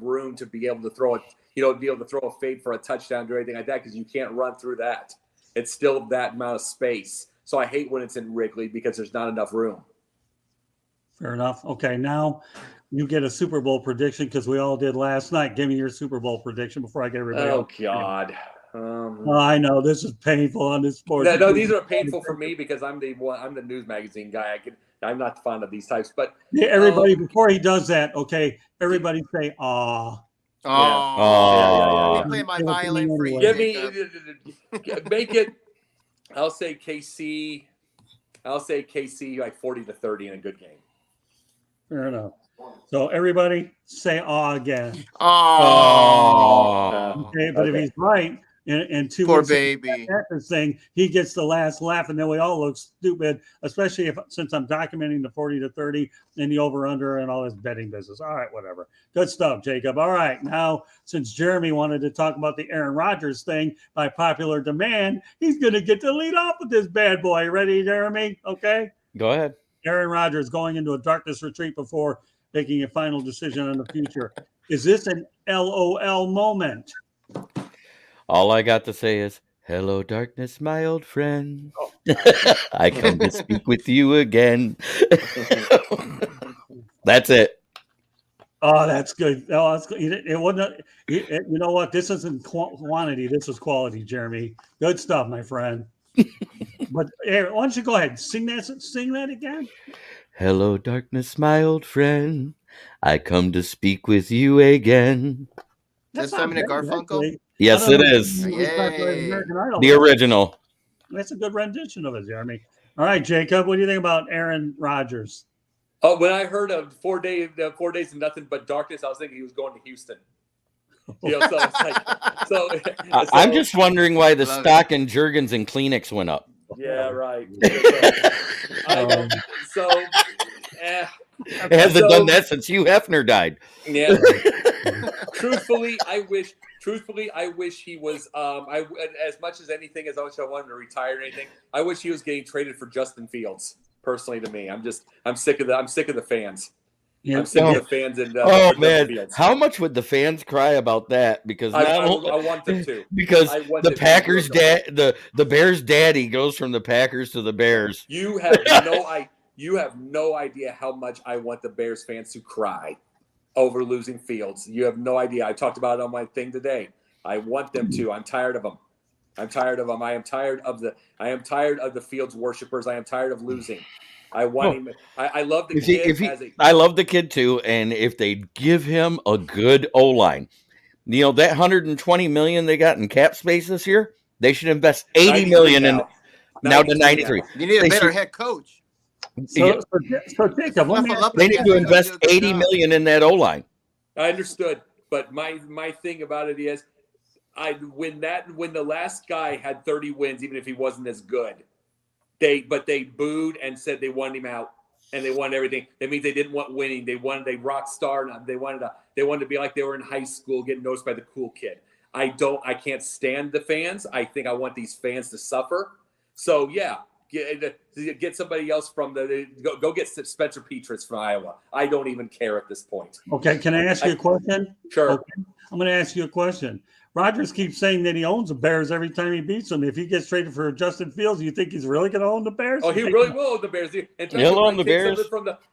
room to be able to throw it, be able to throw a fade for a touchdown or anything like that because you can't run through that. It's still that amount of space. So I hate when it's in Wrigley because there's not enough room. Fair enough. Okay, now you get a Super Bowl prediction because we all did last night. Give me your Super Bowl prediction before I get everybody else. God. I know this is painful on this sports. No, these are painful for me because I'm the news magazine guy. I'm not fond of these types, but everybody before he does that, okay, everybody say "aw." Oh, play my violin for you. Give me, make it. I'll say KC like 40-30 in a good game. Fair enough. So everybody say "aw" again. Oh, Okay, but if he's right, and 2 poor weeks baby. this thing, he gets the last laugh, and then we all look stupid. Especially since I'm documenting the 40-30 and the over/under and all this betting business. All right, whatever. Good stuff, Jacob. All right, now since Jeremy wanted to talk about the Aaron Rodgers thing by popular demand, he's going to get to lead off with this bad boy. Ready, Jeremy? Okay. Go ahead. Aaron Rodgers going into a darkness retreat before making a final decision on the future. Is this an LOL moment? All I got to say is, hello, darkness, my old friend. I come to speak with you again. That's it. Oh, that's good. Oh, that's good. It wasn't. You know what? This isn't quantity. This is quality, Jeremy. Good stuff, my friend. But Aaron, why don't you go ahead? Sing that again. Hello, darkness, my old friend. I come to speak with you again. This Simon and Garfunkel? Yes, it is. The original. That's a good rendition of it, Jeremy. All right, Jacob, what do you think about Aaron Rodgers? Oh, when I heard of 4 days of nothing but darkness, I was thinking he was going to Houston. I'm just wondering why the stock in Jergens and Kleenex went up. Yeah, right. It hasn't done that since Hugh Hefner died. Yeah. Truthfully, I wish he was. As much as anything, as much as I wanted to retire or anything, I wish he was getting traded for Justin Fields. Personally, to me, I'm sick of the fans. Yeah. I'm sick of the fans. And man, Fields. How much would the fans cry about that? Because I want them to. Because the Packers the Bears' daddy goes from the Packers to the Bears. You have no idea how much I want the Bears fans to cry over losing Fields. You have no idea. I talked about it on my thing today. I want them to. I'm tired of them. I am tired of the Fields worshipers. I am tired of losing. I want him. I love the kid. I love the kid too. And if they give him a good O-line, that $120 million they got in cap space this year, they should invest $80 million in now to 93. You need a better head coach. So Jacob, they need to invest $80 million in that O-line. I understood, but my thing about it is, when the last guy had 30 wins, even if he wasn't as good, they booed and said they wanted him out and they wanted everything. That means they didn't want winning. They wanted a rock star. They wanted to be like they were in high school, getting noticed by the cool kid. I can't stand the fans. I think I want these fans to suffer. So yeah, Get somebody else from go get Spencer Petras from Iowa. I don't even care at this point. Okay, can I ask you a question? Sure. Okay. I'm going to ask you a question. Rodgers keeps saying that he owns the Bears every time he beats them. If he gets traded for Justin Fields, you think he's really going to own the Bears? Oh, he really will own the Bears. In fact, He'll own the Bears.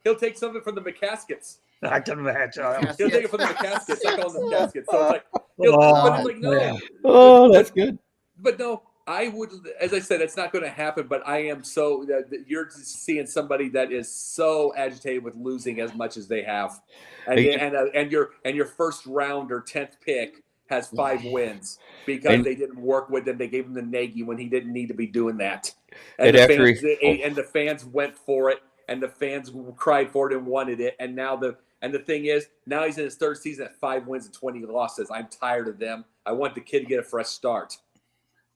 He'll take some of it from the McCaskets. I can imagine. He'll take it from the McCaskets. I call them the McCaskets. So it's like, Oh, but it's like, no. Oh, that's good. But no, I would, as I said, it's not going to happen. But I am so you're seeing somebody that is so agitated with losing as much as they have, and your first round or 10th pick has 5 wins because they didn't work with him. They gave him the Nagy when he didn't need to be doing that, and the fans went for it, and the fans cried for it and wanted it, and now the thing is, now he's in his 3rd season at 5 wins and 20 losses. I'm tired of them. I want the kid to get a fresh start.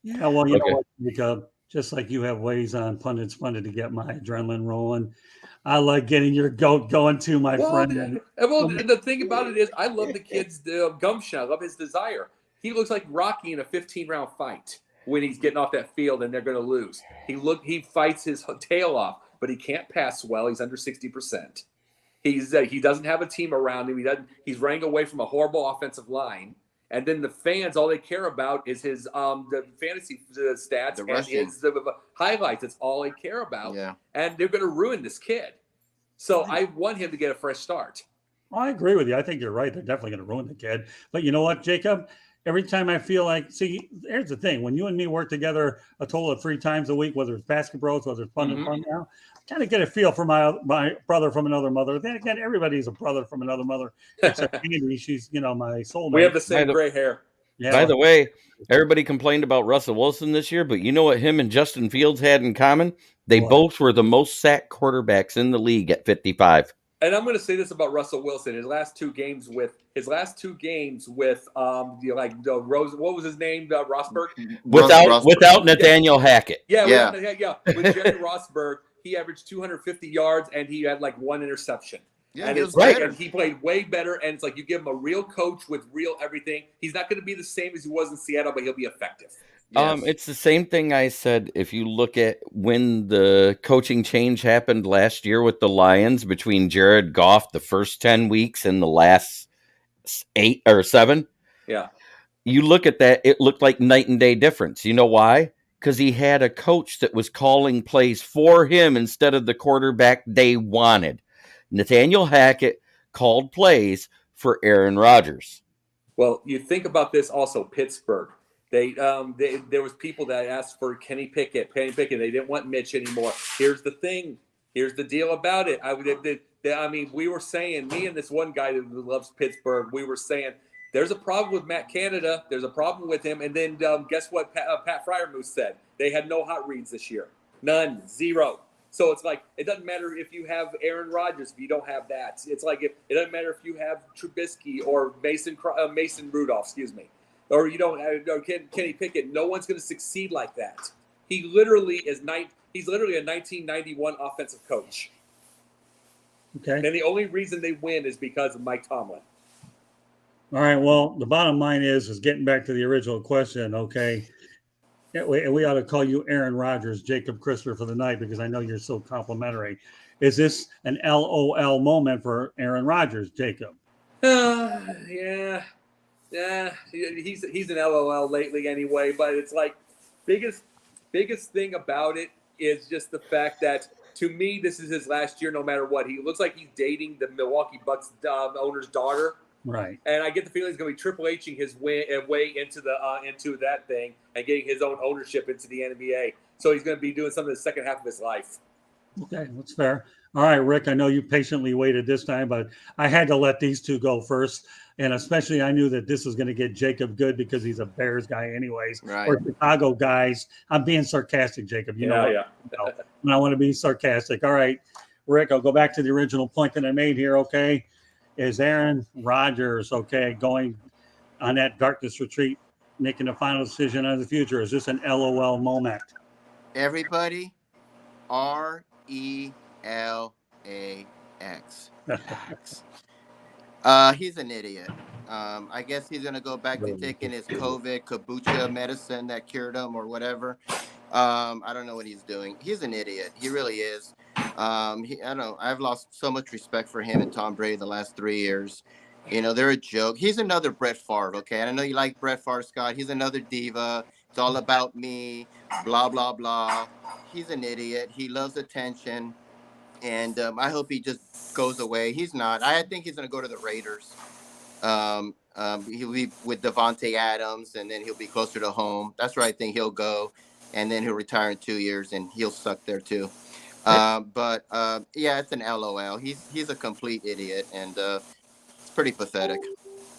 Yeah, well, you know what, Jacob, just like you have ways on Pundits Funded to get my adrenaline rolling, I like getting your goat going too, my friend. Well, the thing about it is I love the kid's gumption. I love his desire. He looks like Rocky in a 15-round fight when he's getting off that field and they're going to lose. He fights his tail off, but he can't pass well. He's under 60%. He doesn't have a team around him. He's running away from a horrible offensive line. And then the fans, all they care about is his the fantasy stats and his highlights. That's all they care about. Yeah. And they're going to ruin this kid. So I want him to get a fresh start. Well, I agree with you. I think you're right. They're definitely going to ruin the kid. But you know what, Jacob? Every time I feel like, see, here's the thing. When you and me work together a total of 3 times a week, whether it's basketball, whether it's fun and fun now, I kind of get a feel for my brother from another mother. Then again, everybody's a brother from another mother. Except Andy, she's, my soulmate. We have the same gray hair. Yeah. By the way, everybody complained about Russell Wilson this year, but you know what him and Justin Fields had in common? They both were the most sacked quarterbacks in the league at 55. And I'm going to say this about Russell Wilson: his last two games with Rose. What was his name? Rosberg. Without Nathaniel Hackett. Yeah. With Jerry Rosberg, he averaged 250 yards and he had like 1 interception. Yeah, and it's right. And he played way better. And it's like you give him a real coach with real everything. He's not going to be the same as he was in Seattle, but he'll be effective. Yes. It's the same thing I said. If you look at when the coaching change happened last year with the Lions between Jared Goff, the first 10 weeks and the last 8 or 7. Yeah. You look at that, it looked like night and day difference. You know why? Because he had a coach that was calling plays for him instead of the quarterback they wanted. Nathaniel Hackett called plays for Aaron Rodgers. Well, you think about this also, Pittsburgh. There was people that asked for Kenny Pickett. They didn't want Mitch anymore. Here's the thing. Here's the deal about it. We were saying, me and this one guy that loves Pittsburgh, we were saying, there's a problem with Matt Canada. There's a problem with him. And then guess what Pat Fryermuth said? They had no hot reads this year. None. 0. So it's like, it doesn't matter if you have Aaron Rodgers if you don't have that. It's like, it doesn't matter if you have Trubisky or Mason Rudolph, excuse me. Or you don't have Kenny Pickett. No one's going to succeed like that. He's literally a 1991 offensive coach. Okay. And the only reason they win is because of Mike Tomlin. All right. Well, the bottom line is getting back to the original question. Okay. We ought to call you Aaron Rodgers, Jacob Christopher for the night, because I know you're so complimentary. Is this an LOL moment for Aaron Rodgers, Jacob? Yeah. Yeah, he's an LOL lately anyway, but it's like biggest thing about it is just the fact that to me this is his last year no matter what. He looks like he's dating the Milwaukee Bucks owner's daughter. Right. And I get the feeling he's going to be Triple H'ing his way into that thing and getting his own ownership into the NBA. So he's going to be doing something in the second half of his life. Okay, that's fair. All right, Rick, I know you patiently waited this time, but I had to let these two go first. And especially I knew that this was going to get Jacob good because he's a Bears guy anyways. Right. Or Chicago guys. I'm being sarcastic, Jacob. You know when I want to be sarcastic. All right, Rick, I'll go back to the original point that I made here, okay? Is Aaron Rodgers, okay, going on that darkness retreat, making a final decision on the future? Is this an LOL moment? Everybody, RELAX. He's an idiot. I guess he's going to go back to taking his COVID kombucha medicine that cured him or whatever. I don't know what he's doing. He's an idiot. He really is. I don't know. I've lost so much respect for him and Tom Brady the last 3 years. They're a joke. He's another Brett Favre, okay? And I know you like Brett Favre, Scott. He's another diva. It's all about me, blah, blah, blah. He's an idiot. He loves attention. And I hope he just goes away. He's not. I think he's going to go to the Raiders. He'll be with Devontae Adams, and then he'll be closer to home. That's where I think he'll go. And then he'll retire in 2 years, and he'll suck there too. But it's an LOL. He's a complete idiot, and it's pretty pathetic.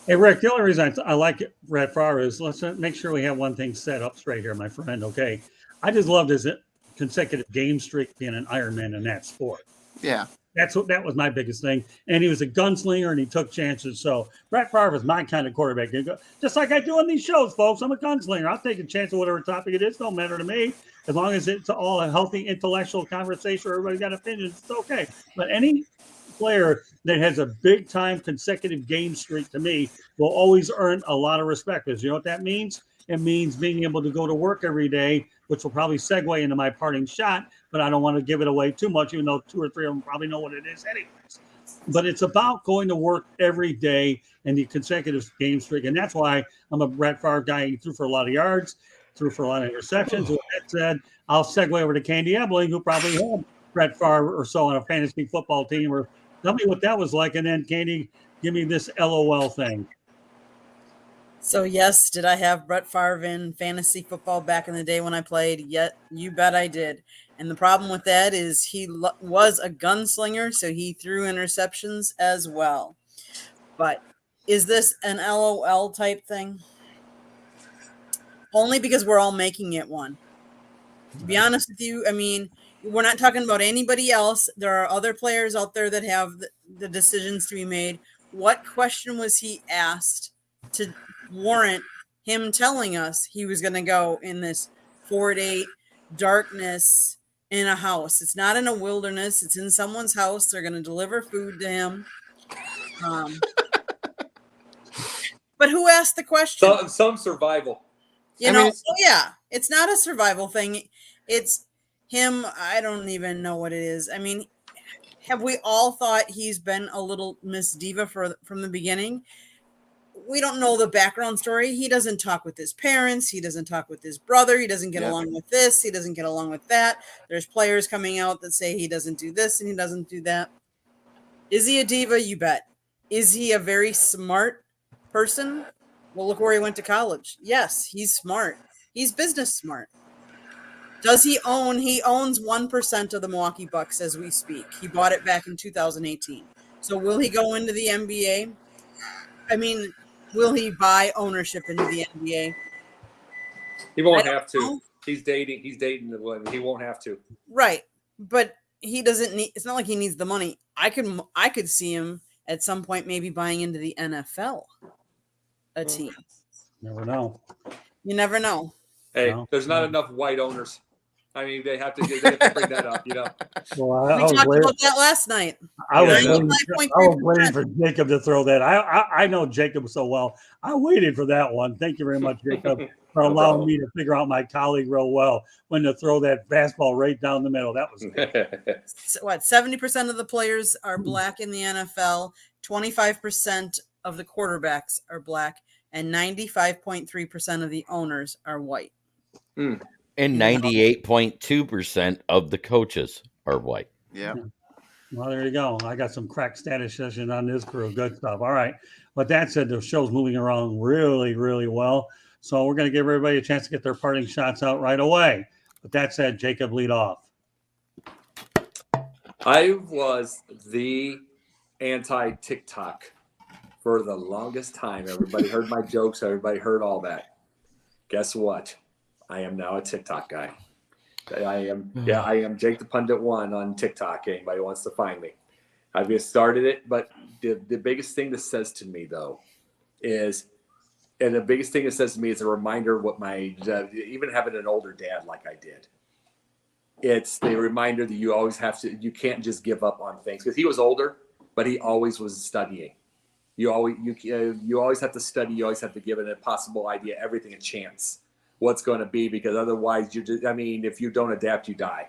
Hey, Rick, the only reason I like Brett Favre is let's make sure we have one thing set up straight here, my friend, okay? I just loved his consecutive game streak being an Ironman in that sport. Yeah. That was my biggest thing. And he was a gunslinger and he took chances. So Brett Favre is my kind of quarterback. Just like I do on these shows, folks. I'm a gunslinger. I'll take a chance on whatever topic it is. Don't matter to me. As long as it's all a healthy intellectual conversation, everybody's got opinions, it's okay. But any player that has a big time consecutive game streak to me will always earn a lot of respect. Because you know what that means? It means being able to go to work every day, which will probably segue into my parting shot, but I don't want to give it away too much, even though 2 or 3 of them probably know what it is anyways. But it's about going to work every day and the consecutive game streak. And that's why I'm a Brett Favre guy. He threw for a lot of yards, threw for a lot of interceptions. With that said, I'll segue over to Candy Ebling, who probably had Brett Favre or so on a fantasy football team. Or tell me what that was like. And then, Candy, give me this LOL thing. So, yes, did I have Brett Favre in fantasy football back in the day when I played? Yet, you bet I did. And the problem with that is he was a gunslinger, so he threw interceptions as well. But is this an LOL type thing? Only because we're all making it one. To be honest with you, I mean, we're not talking about anybody else. There are other players out there that have the decisions to be made. What question was he asked to warrant him telling us he was going to go in this 4-8 darkness in a house? It's not in a wilderness. It's in someone's house. They're going to deliver food to him. But who asked the question? Some survival. It's not a survival thing. It's him. I don't even know what it is. I mean, have we all thought he's been a little Miss Diva from the beginning? We don't know the background story. He doesn't talk with his parents. He doesn't talk with his brother. He doesn't get along with this. He doesn't get along with that. There's players coming out that say he doesn't do this and he doesn't do that. Is he a diva? You bet. Is he a very smart person? Well, look where he went to college. Yes, he's smart. He's business smart. Does he own? He owns 1% of the Milwaukee Bucks as we speak. He bought it back in 2018. So will he go into the NBA? I mean, will he buy ownership into the NBA? He won't have to. He's dating the one. He won't have to. Right. But he doesn't need, it's not like he needs the money. I could see him at some point maybe buying into the NFL, a team. Never know. You never know. Hey, there's not enough white owners. I mean, they have to bring that up, Well, we talked about that last night. I was waiting for Jacob to throw that. I know Jacob so well. I waited for that one. Thank you very much, Jacob, for allowing me to figure out my colleague real well when to throw that fastball right down the middle. That was good. What, 70% of the players are black in the NFL, 25% of the quarterbacks are black, and 95.3% of the owners are white. And 98.2% of the coaches are white. Yeah. Well, there you go. I got some crack statistician on this crew. Good stuff. All right. But that said, the show's moving around really, really well. So we're going to give everybody a chance to get their parting shots out right away. But that said, Jacob, lead off. I was the anti-TikTok for the longest time. Everybody heard my jokes. Everybody heard all that. Guess what? I am now a TikTok guy. I am Jake the Pundit 1 on TikTok. Anybody wants to find me. I've just started it, but the biggest thing that says to me, though, is a reminder what my, even having an older dad like I did, it's the reminder that you always have to, you can't just give up on things. Because he was older, but he always was studying. You always have to study. You always have to give it a possible idea, everything a chance. what's going to be, because otherwise if you don't adapt, you die.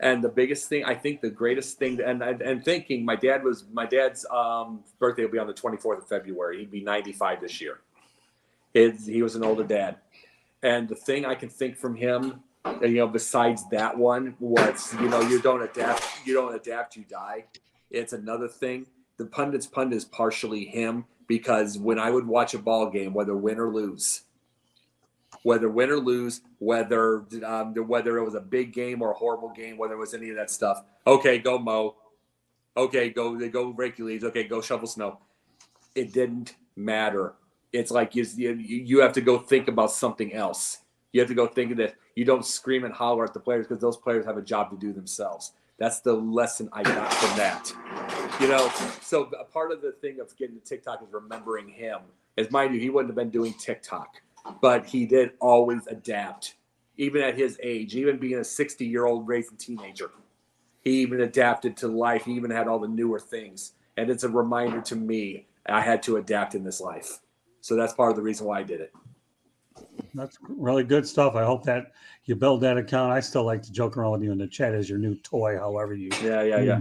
And the biggest thing, I think the greatest thing, and thinking my dad's birthday will be on the 24th of February. He'd be 95 this year. He was an older dad. And the thing I can think from him, besides that one, was, you don't adapt, you die. It's another thing. The pundit's pundit is partially him, because when I would watch a ball game, whether win or lose, whether it was a big game or a horrible game, whether it was any of that stuff. Okay, go mow. Okay, go rake your leaves. Okay, go shovel snow. It didn't matter. It's like you have to go think about something else. You have to go think of this. You don't scream and holler at the players, because those players have a job to do themselves. That's the lesson I got from that. So a part of the thing of getting to TikTok is remembering him. As mind you, he wouldn't have been doing TikTok, but he did always adapt, even at his age, even being a 60-year-old racing teenager. He even adapted to life. He even had all the newer things. And it's a reminder to me, I had to adapt in this life. So that's part of the reason why I did it. That's really good stuff. I hope that you build that account. I still like to joke around with you in the chat as your new toy, however you. Yeah.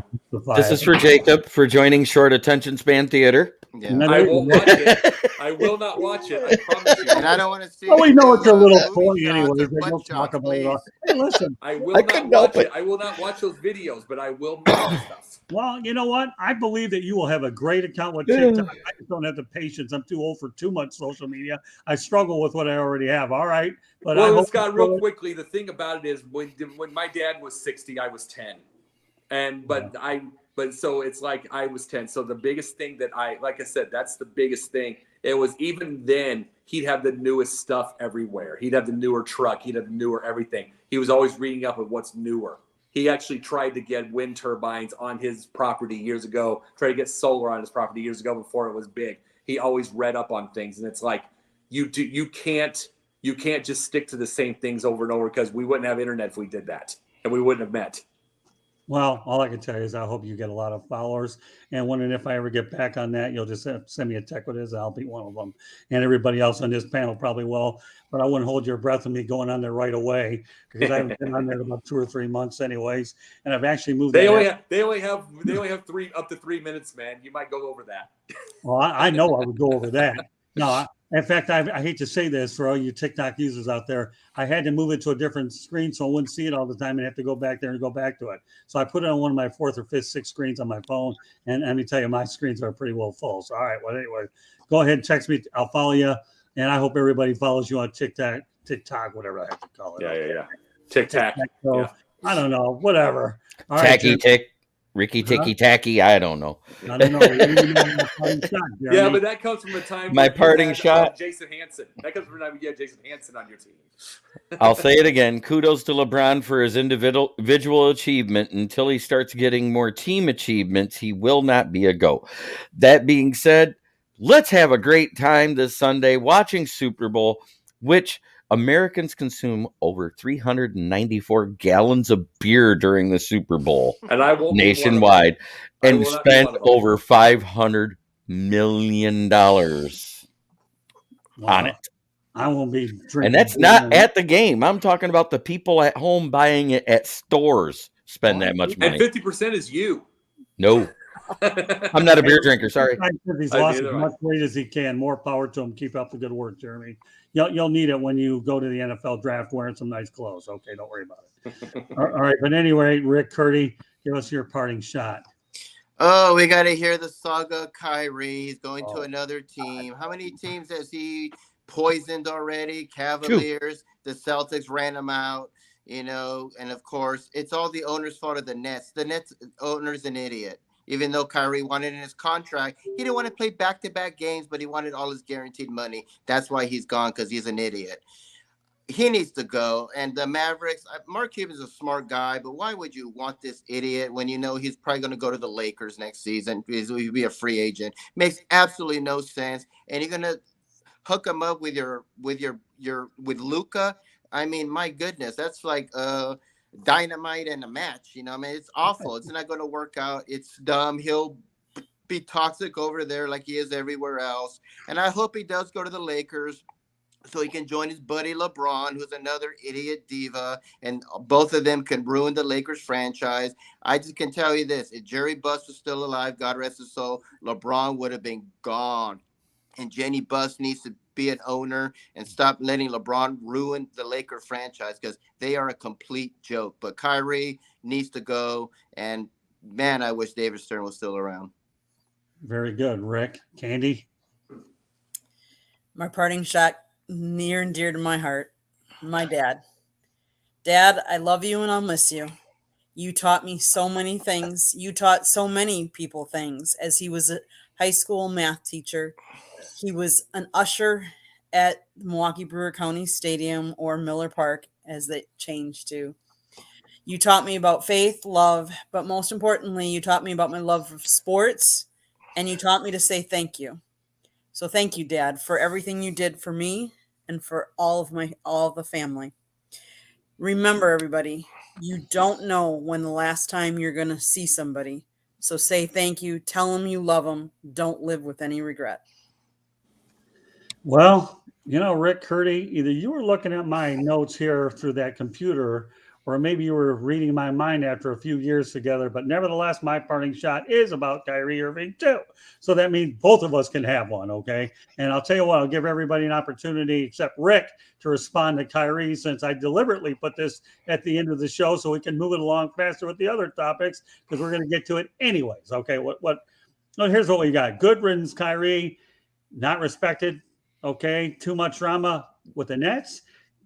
This is for Jacob for joining Short Attention Span Theater. Yeah. I won't watch it. I will not watch it. I promise you. And I don't want to see. Well, we know it's a little toy movie shots anyways. or They butt don't talk shots, about it all. please. Hey, listen. I will not watch it. I will not watch those videos, but I will make stuff. Well, you know what? I believe that you will have a great account with TikTok. I just don't have the patience. I'm too old for too much social media. I struggle with what I already have. All right. But Well, Scott, real quickly, the thing about it is when my dad was 60, I was 10. So it's like I was 10. So the biggest thing that like I said, that's the biggest thing. It was even then he'd have the newest stuff everywhere. He'd have the newer truck. He'd have the newer everything. He was always reading up on what's newer. He actually tried to get wind turbines on his property years ago, tried to get solar on his property years ago before it was big. He always read up on things. And it's like, you can't just stick to the same things over and over, because we wouldn't have internet if we did that, and we wouldn't have met. Well, all I can tell you is I hope you get a lot of followers. And when and if I ever get back on that, you'll just send me a text with it. I'll be one of them. And everybody else on this panel probably will. But I wouldn't hold your breath of me going on there right away, because I haven't been on there about 2 or 3 months anyways. And I've actually moved. They only have 3 up to 3 minutes, man. You might go over that. Well, I know I would go over that. No, in fact, I hate to say this for all you TikTok users out there. I had to move it to a different screen so I wouldn't see it all the time and have to go back there and go back to it. So I put it on one of my 4th or 5th, 6th screens on my phone. And let me tell you, my screens are pretty well full. So, all right. Well, anyway, go ahead and text me. I'll follow you. And I hope everybody follows you on TikTok, whatever I have to call it. Yeah. TikTok. So, Yeah. I don't know. Whatever. All right, Tacky tick. Ricky Ticky Tacky. I don't know. I don't know. Yeah, but that comes from a time. My where you parting had, shot. Jason Hansen. That comes from a time you had Jason Hansen on your team. I'll say it again. Kudos to LeBron for his individual achievement. Until he starts getting more team achievements, he will not be a GOAT. That being said, let's have a great time this Sunday watching Super Bowl, which Americans consume over 394 gallons of beer during the Super Bowl, And I won't nationwide, and will not be spent one of them. over $500 million on it. I won't be drinking. And that's not at the game. I'm talking about the people at home buying it at stores spend that much And money. 50% is you. No, I'm not a beer drinker. Sorry. He's I lost as neither much weight as he can. More power to him. Keep up the good work, Jeremy. You'll need it when you go to the NFL draft wearing some nice clothes. Okay, don't worry about it. All right, but anyway, Rick Curdy, give us your parting shot. Oh, we got to hear the saga of Kyrie. He's going to another team. How many teams has he poisoned already? Cavaliers. The Celtics ran him out, and of course, it's all the owner's fault of the Nets. The Nets owner's an idiot. Even though Kyrie wanted in his contract, he didn't want to play back-to-back games, but he wanted all his guaranteed money. That's why he's gone, because he's an idiot. He needs to go. And the Mavericks, Mark Cuban's a smart guy, but why would you want this idiot when you know he's probably going to go to the Lakers next season? He'll be a free agent. Makes absolutely no sense. And you're going to hook him up with Luka. I mean, my goodness, that's like dynamite in a match. It's awful. It's not going to work out. It's dumb. He'll be toxic over there like he is everywhere else. And I hope he does go to the Lakers. so he can join his buddy LeBron, who's another idiot diva, and both of them can ruin the Lakers franchise. I just can tell you this: if Jerry Buss was still alive, God rest his soul, LeBron would have been gone. And Jenny Buss needs to be an owner and stop letting LeBron ruin the Laker franchise because they are a complete joke. But Kyrie needs to go, and man, I wish David Stern was still around. Very good, Rick. Candy. My parting shot, near and dear to my heart, my dad. Dad, I love you and I'll miss you. You taught me so many things. You taught so many people things as he was a high school math teacher. He was an usher at Milwaukee Brewer County Stadium, or Miller Park as they changed to. You taught me about faith, love, but most importantly, you taught me about my love of sports, and you taught me to say thank you. So thank you, Dad, for everything you did for me and for all of the family. Remember, everybody, you don't know when the last time you're going to see somebody. So say thank you, tell them you love them, don't live with any regret. Well, Rick Curdy, either you were looking at my notes here through that computer, or maybe you were reading my mind after a few years together. But nevertheless, my parting shot is about Kyrie Irving too. So that means both of us can have one, okay? And I'll tell you what, I'll give everybody an opportunity except Rick to respond to Kyrie, since I deliberately put this at the end of the show so we can move it along faster with the other topics, because we're going to get to it anyways. Okay, well, here's what we got. Good riddance, Kyrie. Not respected. Okay, too much drama with the Nets.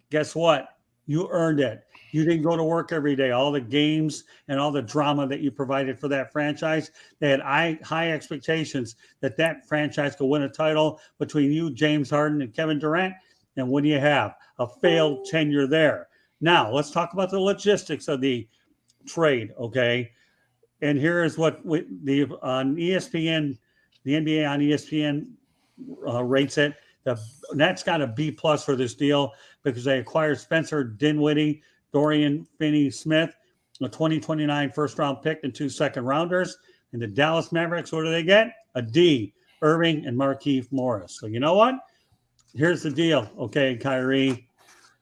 Guess what? You earned it. You didn't go to work every day. All the games and all the drama that you provided for that franchise, they had high expectations that that franchise could win a title between you, James Harden, and Kevin Durant. And what do you have? A failed tenure there. Now, let's talk about the logistics of the trade, okay? And here is what on ESPN, the NBA on ESPN rates it. The Nets got a B plus for this deal because they acquired Spencer Dinwiddie, Dorian Finney-Smith, a 2029 first round pick, and 2 second rounders. And the Dallas Mavericks, what do they get? A D, Irving and Markieff Morris. So you know what? Here's the deal, okay, Kyrie.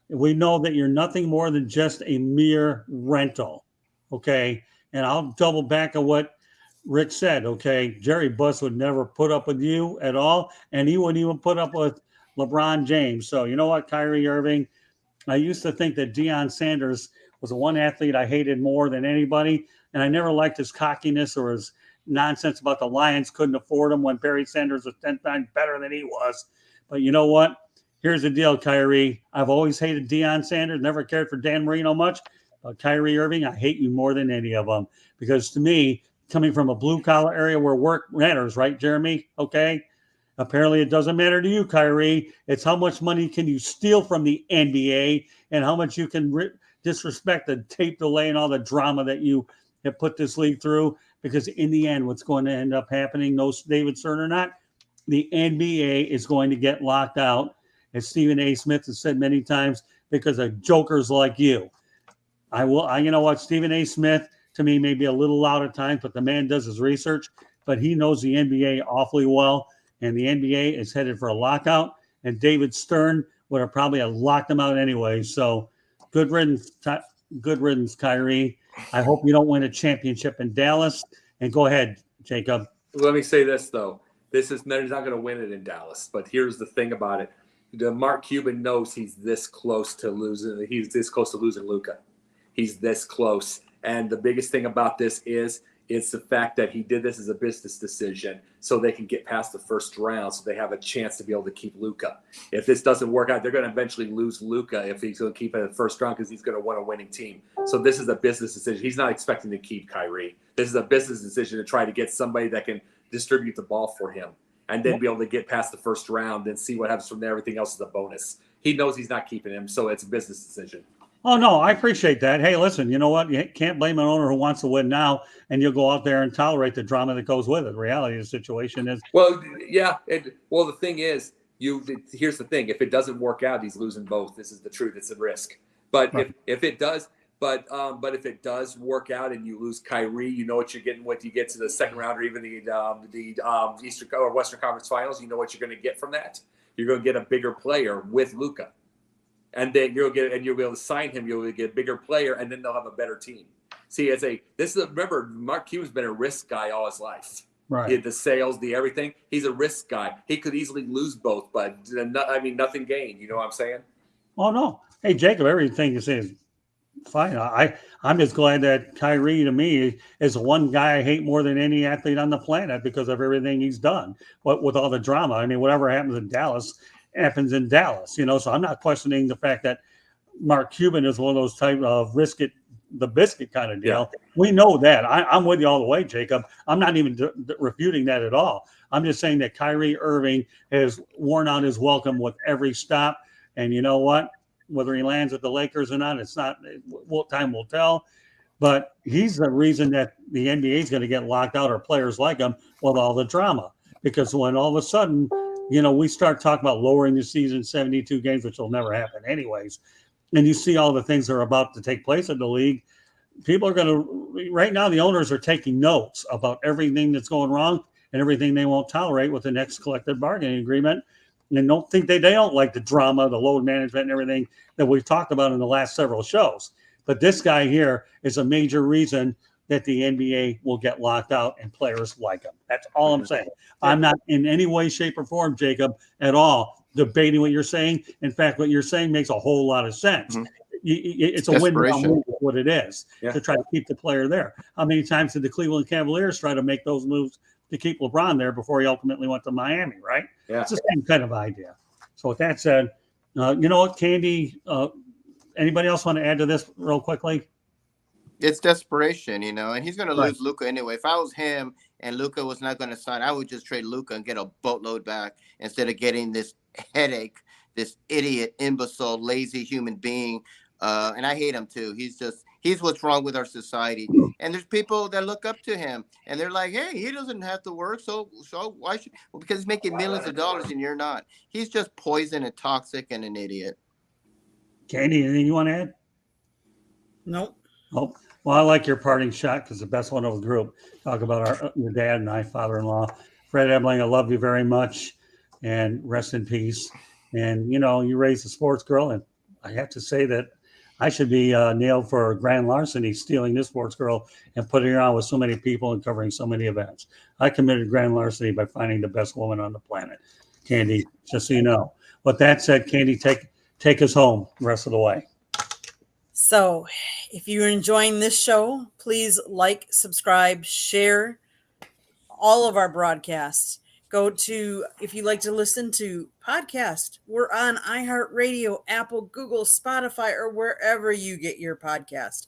We know that you're nothing more than just a mere rental, okay? And I'll double back on what Rick said, okay, Jerry Buss would never put up with you at all, and he wouldn't even put up with LeBron James. So you know what, Kyrie Irving? I used to think that Deion Sanders was the one athlete I hated more than anybody, and I never liked his cockiness or his nonsense about the Lions couldn't afford him when Barry Sanders was 10 times better than he was. But you know what? Here's the deal, Kyrie. I've always hated Deion Sanders, never cared for Dan Marino much. But Kyrie Irving, I hate you more than any of them, because to me, coming from a blue-collar area where work matters, right, Jeremy? Okay? Apparently, it doesn't matter to you, Kyrie. It's how much money can you steal from the NBA and how much you can disrespect the tape delay and all the drama that you have put this league through. Because in the end, what's going to end up happening, no David Stern or not, the NBA is going to get locked out, as Stephen A. Smith has said many times, because of jokers like you. You know what, Stephen A. Smith, to me, may be a little loud at times, but the man does his research, but he knows the NBA awfully well, and the NBA is headed for a lockout, and David Stern would have probably locked him out anyway. So good riddance, Kyrie. I hope you don't win a championship in Dallas. And go ahead, Jacob. Let me say this, though. They're not going to win it in Dallas, but here's the thing about it. Mark Cuban knows he's this close to losing. He's this close to losing Luka. He's this close. And the biggest thing about this is it's the fact that he did this as a business decision so they can get past the first round, so they have a chance to be able to keep Luka. If this doesn't work out, they're going to eventually lose Luka if he's going to keep it in the first round, because he's going to want a winning team. So this is a business decision. He's not expecting to keep Kyrie. This is a business decision to try to get somebody that can distribute the ball for him and then be able to get past the first round and see what happens from there. Everything else is a bonus. He knows he's not keeping him, so it's a business decision. Oh, no, I appreciate that. Hey, listen, you know what? You can't blame an owner who wants to win now, and you'll go out there and tolerate the drama that goes with it. The reality of the situation is... Well, yeah. The thing is, here's the thing. If it doesn't work out, he's losing both. This is the truth. It's a risk. But right. if it does, But if it does work out and you lose Kyrie, you know what you're getting. What you get to the second round or even the Eastern or Western Conference Finals, you know what you're going to get from that. You're going to get a bigger player with Luka, and then you'll be able to sign him. You'll get a bigger player, and then they'll have a better team. See, remember, Mark Cuban's been a risk guy all his life. Right. He had the sales, the everything. He's a risk guy. He could easily lose both, but nothing gained. You know what I'm saying? Oh no. Hey Jacob, everything you say is fine. I'm just glad that Kyrie, to me, is one guy I hate more than any athlete on the planet because of everything he's done. But with all the drama, I mean, whatever happens in Dallas happens in Dallas, So I'm not questioning the fact that Mark Cuban is one of those type of the biscuit kind of deal. Yeah. We know that. I'm with you all the way, Jacob. I'm not even refuting that at all. I'm just saying that Kyrie Irving has worn out his welcome with every stop. And you know what? Whether he lands at the Lakers or not, time will tell. But he's the reason that the NBA is going to get locked out, or players like him, with all the drama. Because when all of a sudden, we start talking about lowering the season 72 games, which will never happen anyways, and you see all the things that are about to take place in the league, people are going to, right now, the owners are taking notes about everything that's going wrong and everything they won't tolerate with the next collective bargaining agreement. And they don't like the drama, the load management, and everything that we've talked about in the last several shows. But this guy here is a major reason that the NBA will get locked out and players like him. That's all I'm saying. I'm not in any way, shape, or form, Jacob, at all debating what you're saying. In fact, what you're saying makes a whole lot of sense. Mm-hmm. It's a win-win, what it is, to try to keep the player there. How many times did the Cleveland Cavaliers try to make those moves to keep LeBron there before he ultimately went to Miami, right? Yeah. It's the same kind of idea. So with that said, you know what, Candy, anybody else want to add to this real quickly? It's desperation, and he's going to lose Luka anyway. If I was him and Luka was not going to sign, I would just trade Luka and get a boatload back instead of getting this headache, this idiot, imbecile, lazy human being. And I hate him too. He's what's wrong with our society. And there's people that look up to him and they're like, hey, he doesn't have to work. So why should, because he's making millions of dollars and you're not. He's just poison and toxic and an idiot. Candy, anything you want to add? Nope. Oh, well, I like your parting shot because the best one of the group. Talk about your dad and I, father-in-law. Fred Ebling, I love you very much and rest in peace. And, you raised a sports girl, and I have to say that I should be nailed for grand larceny, stealing this sports girl and putting her on with so many people and covering so many events. I committed grand larceny by finding the best woman on the planet. Candy, just so you know. With that said, Candy, take us home the rest of the way. So if you're enjoying this show, please like, subscribe, share all of our broadcasts. If you like to listen to podcasts, we're on iHeartRadio, Apple, Google, Spotify, or wherever you get your podcast.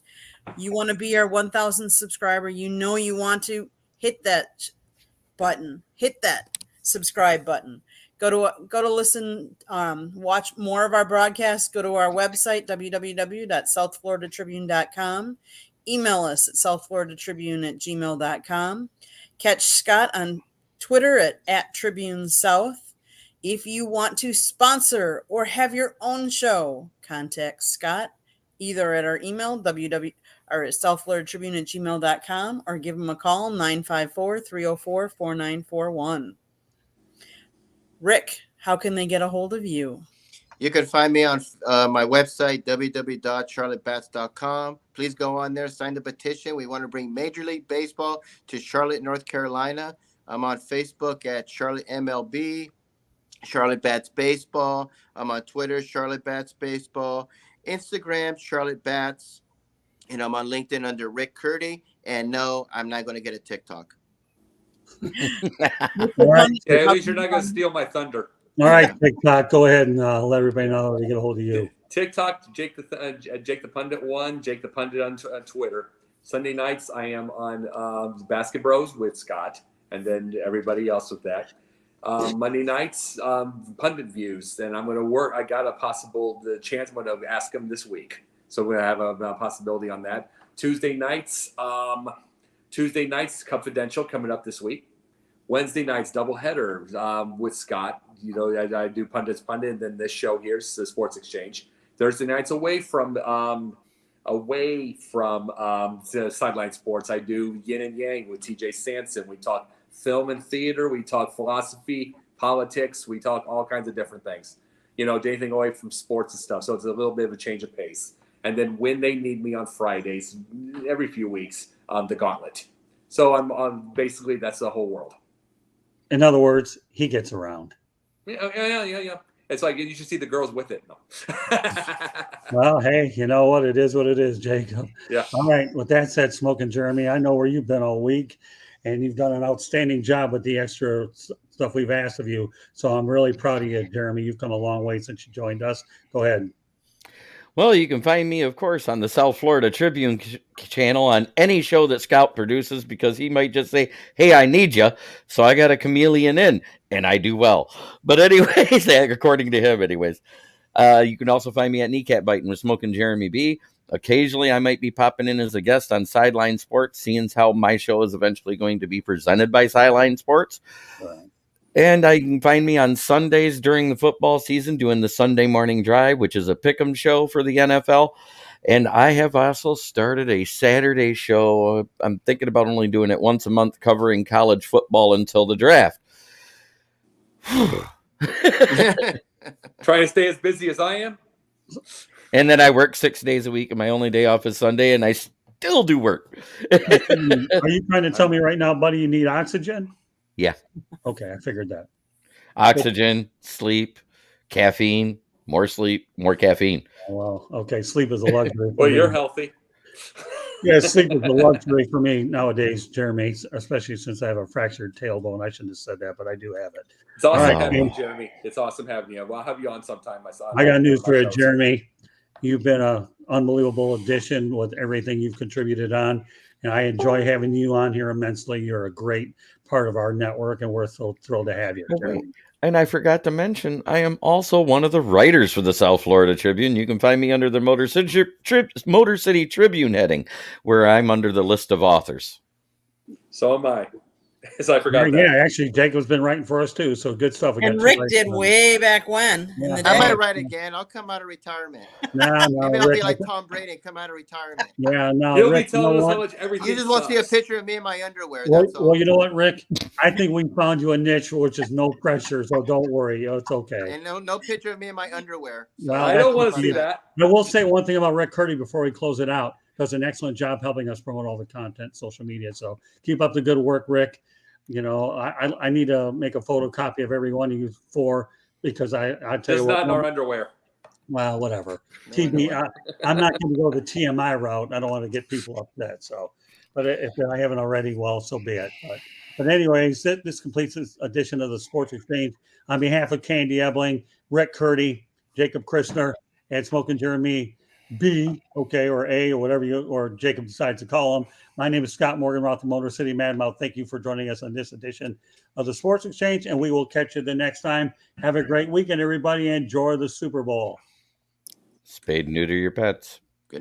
You want to be our 1,000 subscriber, you want to hit that button, hit that subscribe button. Go to listen, watch more of our broadcasts. Go to our website, www.southfloridatribune.com. Email us at southfloridatribune@gmail.com. Catch Scott on Twitter at Tribune South. If you want to sponsor or have your own show, contact Scott either at our email, or at southfloridatribune@gmail.com, or give him a call, 954-304-4941. Rick, how can they get a hold of you? You can find me on my website, www.charlottebats.com. Please go on there, sign the petition. We want to bring Major League Baseball to Charlotte, North Carolina. I'm on Facebook at Charlotte MLB, Charlotte Bats Baseball. I'm on Twitter, Charlotte Bats Baseball, Instagram, Charlotte Bats, and I'm on LinkedIn under Rick Curdy. And no, I'm not going to get a TikTok. All right. Yeah, at least you're not going to steal my thunder. All right, TikTok, go ahead and let everybody know how to get a hold of you. TikTok, Jake the Pundit 1, Jake the Pundit on Twitter. Sunday nights, I am on Basket Bros with Scott, and then everybody else with that. Monday nights, Pundit Views, and I'm going to work. I got the chance I'm going to ask him this week, so we're going to have a possibility on that. Tuesday nights, Confidential coming up this week. Wednesday nights, doubleheader with Scott. I do Pundit's Pundit, and then this show here is the Sports Exchange. Thursday nights away from away from the sideline sports. I do yin and yang with TJ Sanson. We talk film and theater. We talk philosophy, politics. We talk all kinds of different things. Anything away from sports and stuff. So it's a little bit of a change of pace. And then when they need me on Fridays, every few weeks, the Gauntlet. So I'm on basically that's the whole world. In other words, he gets around. Yeah. It's like you should see the girls with it. No. Well, hey, you know what? It is what it is, Jacob. Yeah. All right. With that said, Smoking Jeremy, I know where you've been all week, and you've done an outstanding job with the extra stuff we've asked of you. So I'm really proud of you, Jeremy. You've come a long way since you joined us. Go ahead. Well, you can find me, of course, on the South Florida Tribune channel on any show that Scout produces, because he might just say, hey, I need you, so I got a chameleon in, and I do well. But anyways, according to him, anyways. You can also find me at Kneecap Biting with Smoking Jeremy B. Occasionally, I might be popping in as a guest on Sideline Sports, seeing how my show is eventually going to be presented by Sideline Sports. Right. And I can find me on Sundays during the football season doing the Sunday Morning Drive, which is a pick'em show for the NFL. And I have also started a Saturday show. I'm thinking about only doing it once a month, covering college football until the draft. Trying to stay as busy as I am. And then I work 6 days a week, and my only day off is Sunday, and I still do work. Are you trying to tell me right now, buddy, you need oxygen? Yeah. Okay, I figured that. Oxygen, sleep, caffeine, more sleep, more caffeine. Well, okay, sleep is a luxury. Well, you're healthy. Yeah, sleep is a luxury for me nowadays, Jeremy, especially since I have a fractured tailbone. I shouldn't have said that, but I do have it. It's awesome right, having you, man. Jeremy. It's awesome having you. Well, I'll have you on sometime, my son. I got news for you, Jeremy. You've been an unbelievable addition with everything you've contributed on, and I enjoy having you on here immensely. You're a great part of our network, and we're so thrilled to have you, Jeremy. And I forgot to mention, I am also one of the writers for the South Florida Tribune. You can find me under the Motor City Tribune heading, where I'm under the list of authors. So am I. So I forgot that. Yeah, actually, Jacob's been writing for us too, so good stuff. And Rick did way back when. Yeah. In the I might day. write again. I'll come out of retirement. No, Maybe I'll Rick, be like Tom Brady and come out of retirement. yeah, no, He'll Rick, be you know telling us what? how much everything You just want to see a sucks. picture of me in my underwear. Well, That's all. well, you know what, Rick? I think we found you a niche, which is no pressure, so don't worry. It's okay. And no picture of me in my underwear. So Well, I that's don't want to fine. see that. I will say one thing about Rick Curdy before we close it out. Does an excellent job helping us promote all the content, social media. So keep up the good work, Rick. You know, I need to make a photocopy of every one of you four, because I tell Just you what. not in our underwear. Well, whatever. No TV. underwear. I'm not going to go the TMI route. I don't want to get people upset. So, but if I haven't already, well, so be it. But anyways, this completes this edition of the Sports Exchange. On behalf of Candy Ebling, Rick Curdy, Jacob Christner, and Smoking Jeremy B, okay, or A, or whatever or Jacob decides to call him. My name is Scott Morgan, Roth of Motor City Madmouth. Thank you for joining us on this edition of the Sports Exchange, and we will catch you the next time. Have a great weekend, everybody. Enjoy the Super Bowl. Spade and neuter your pets.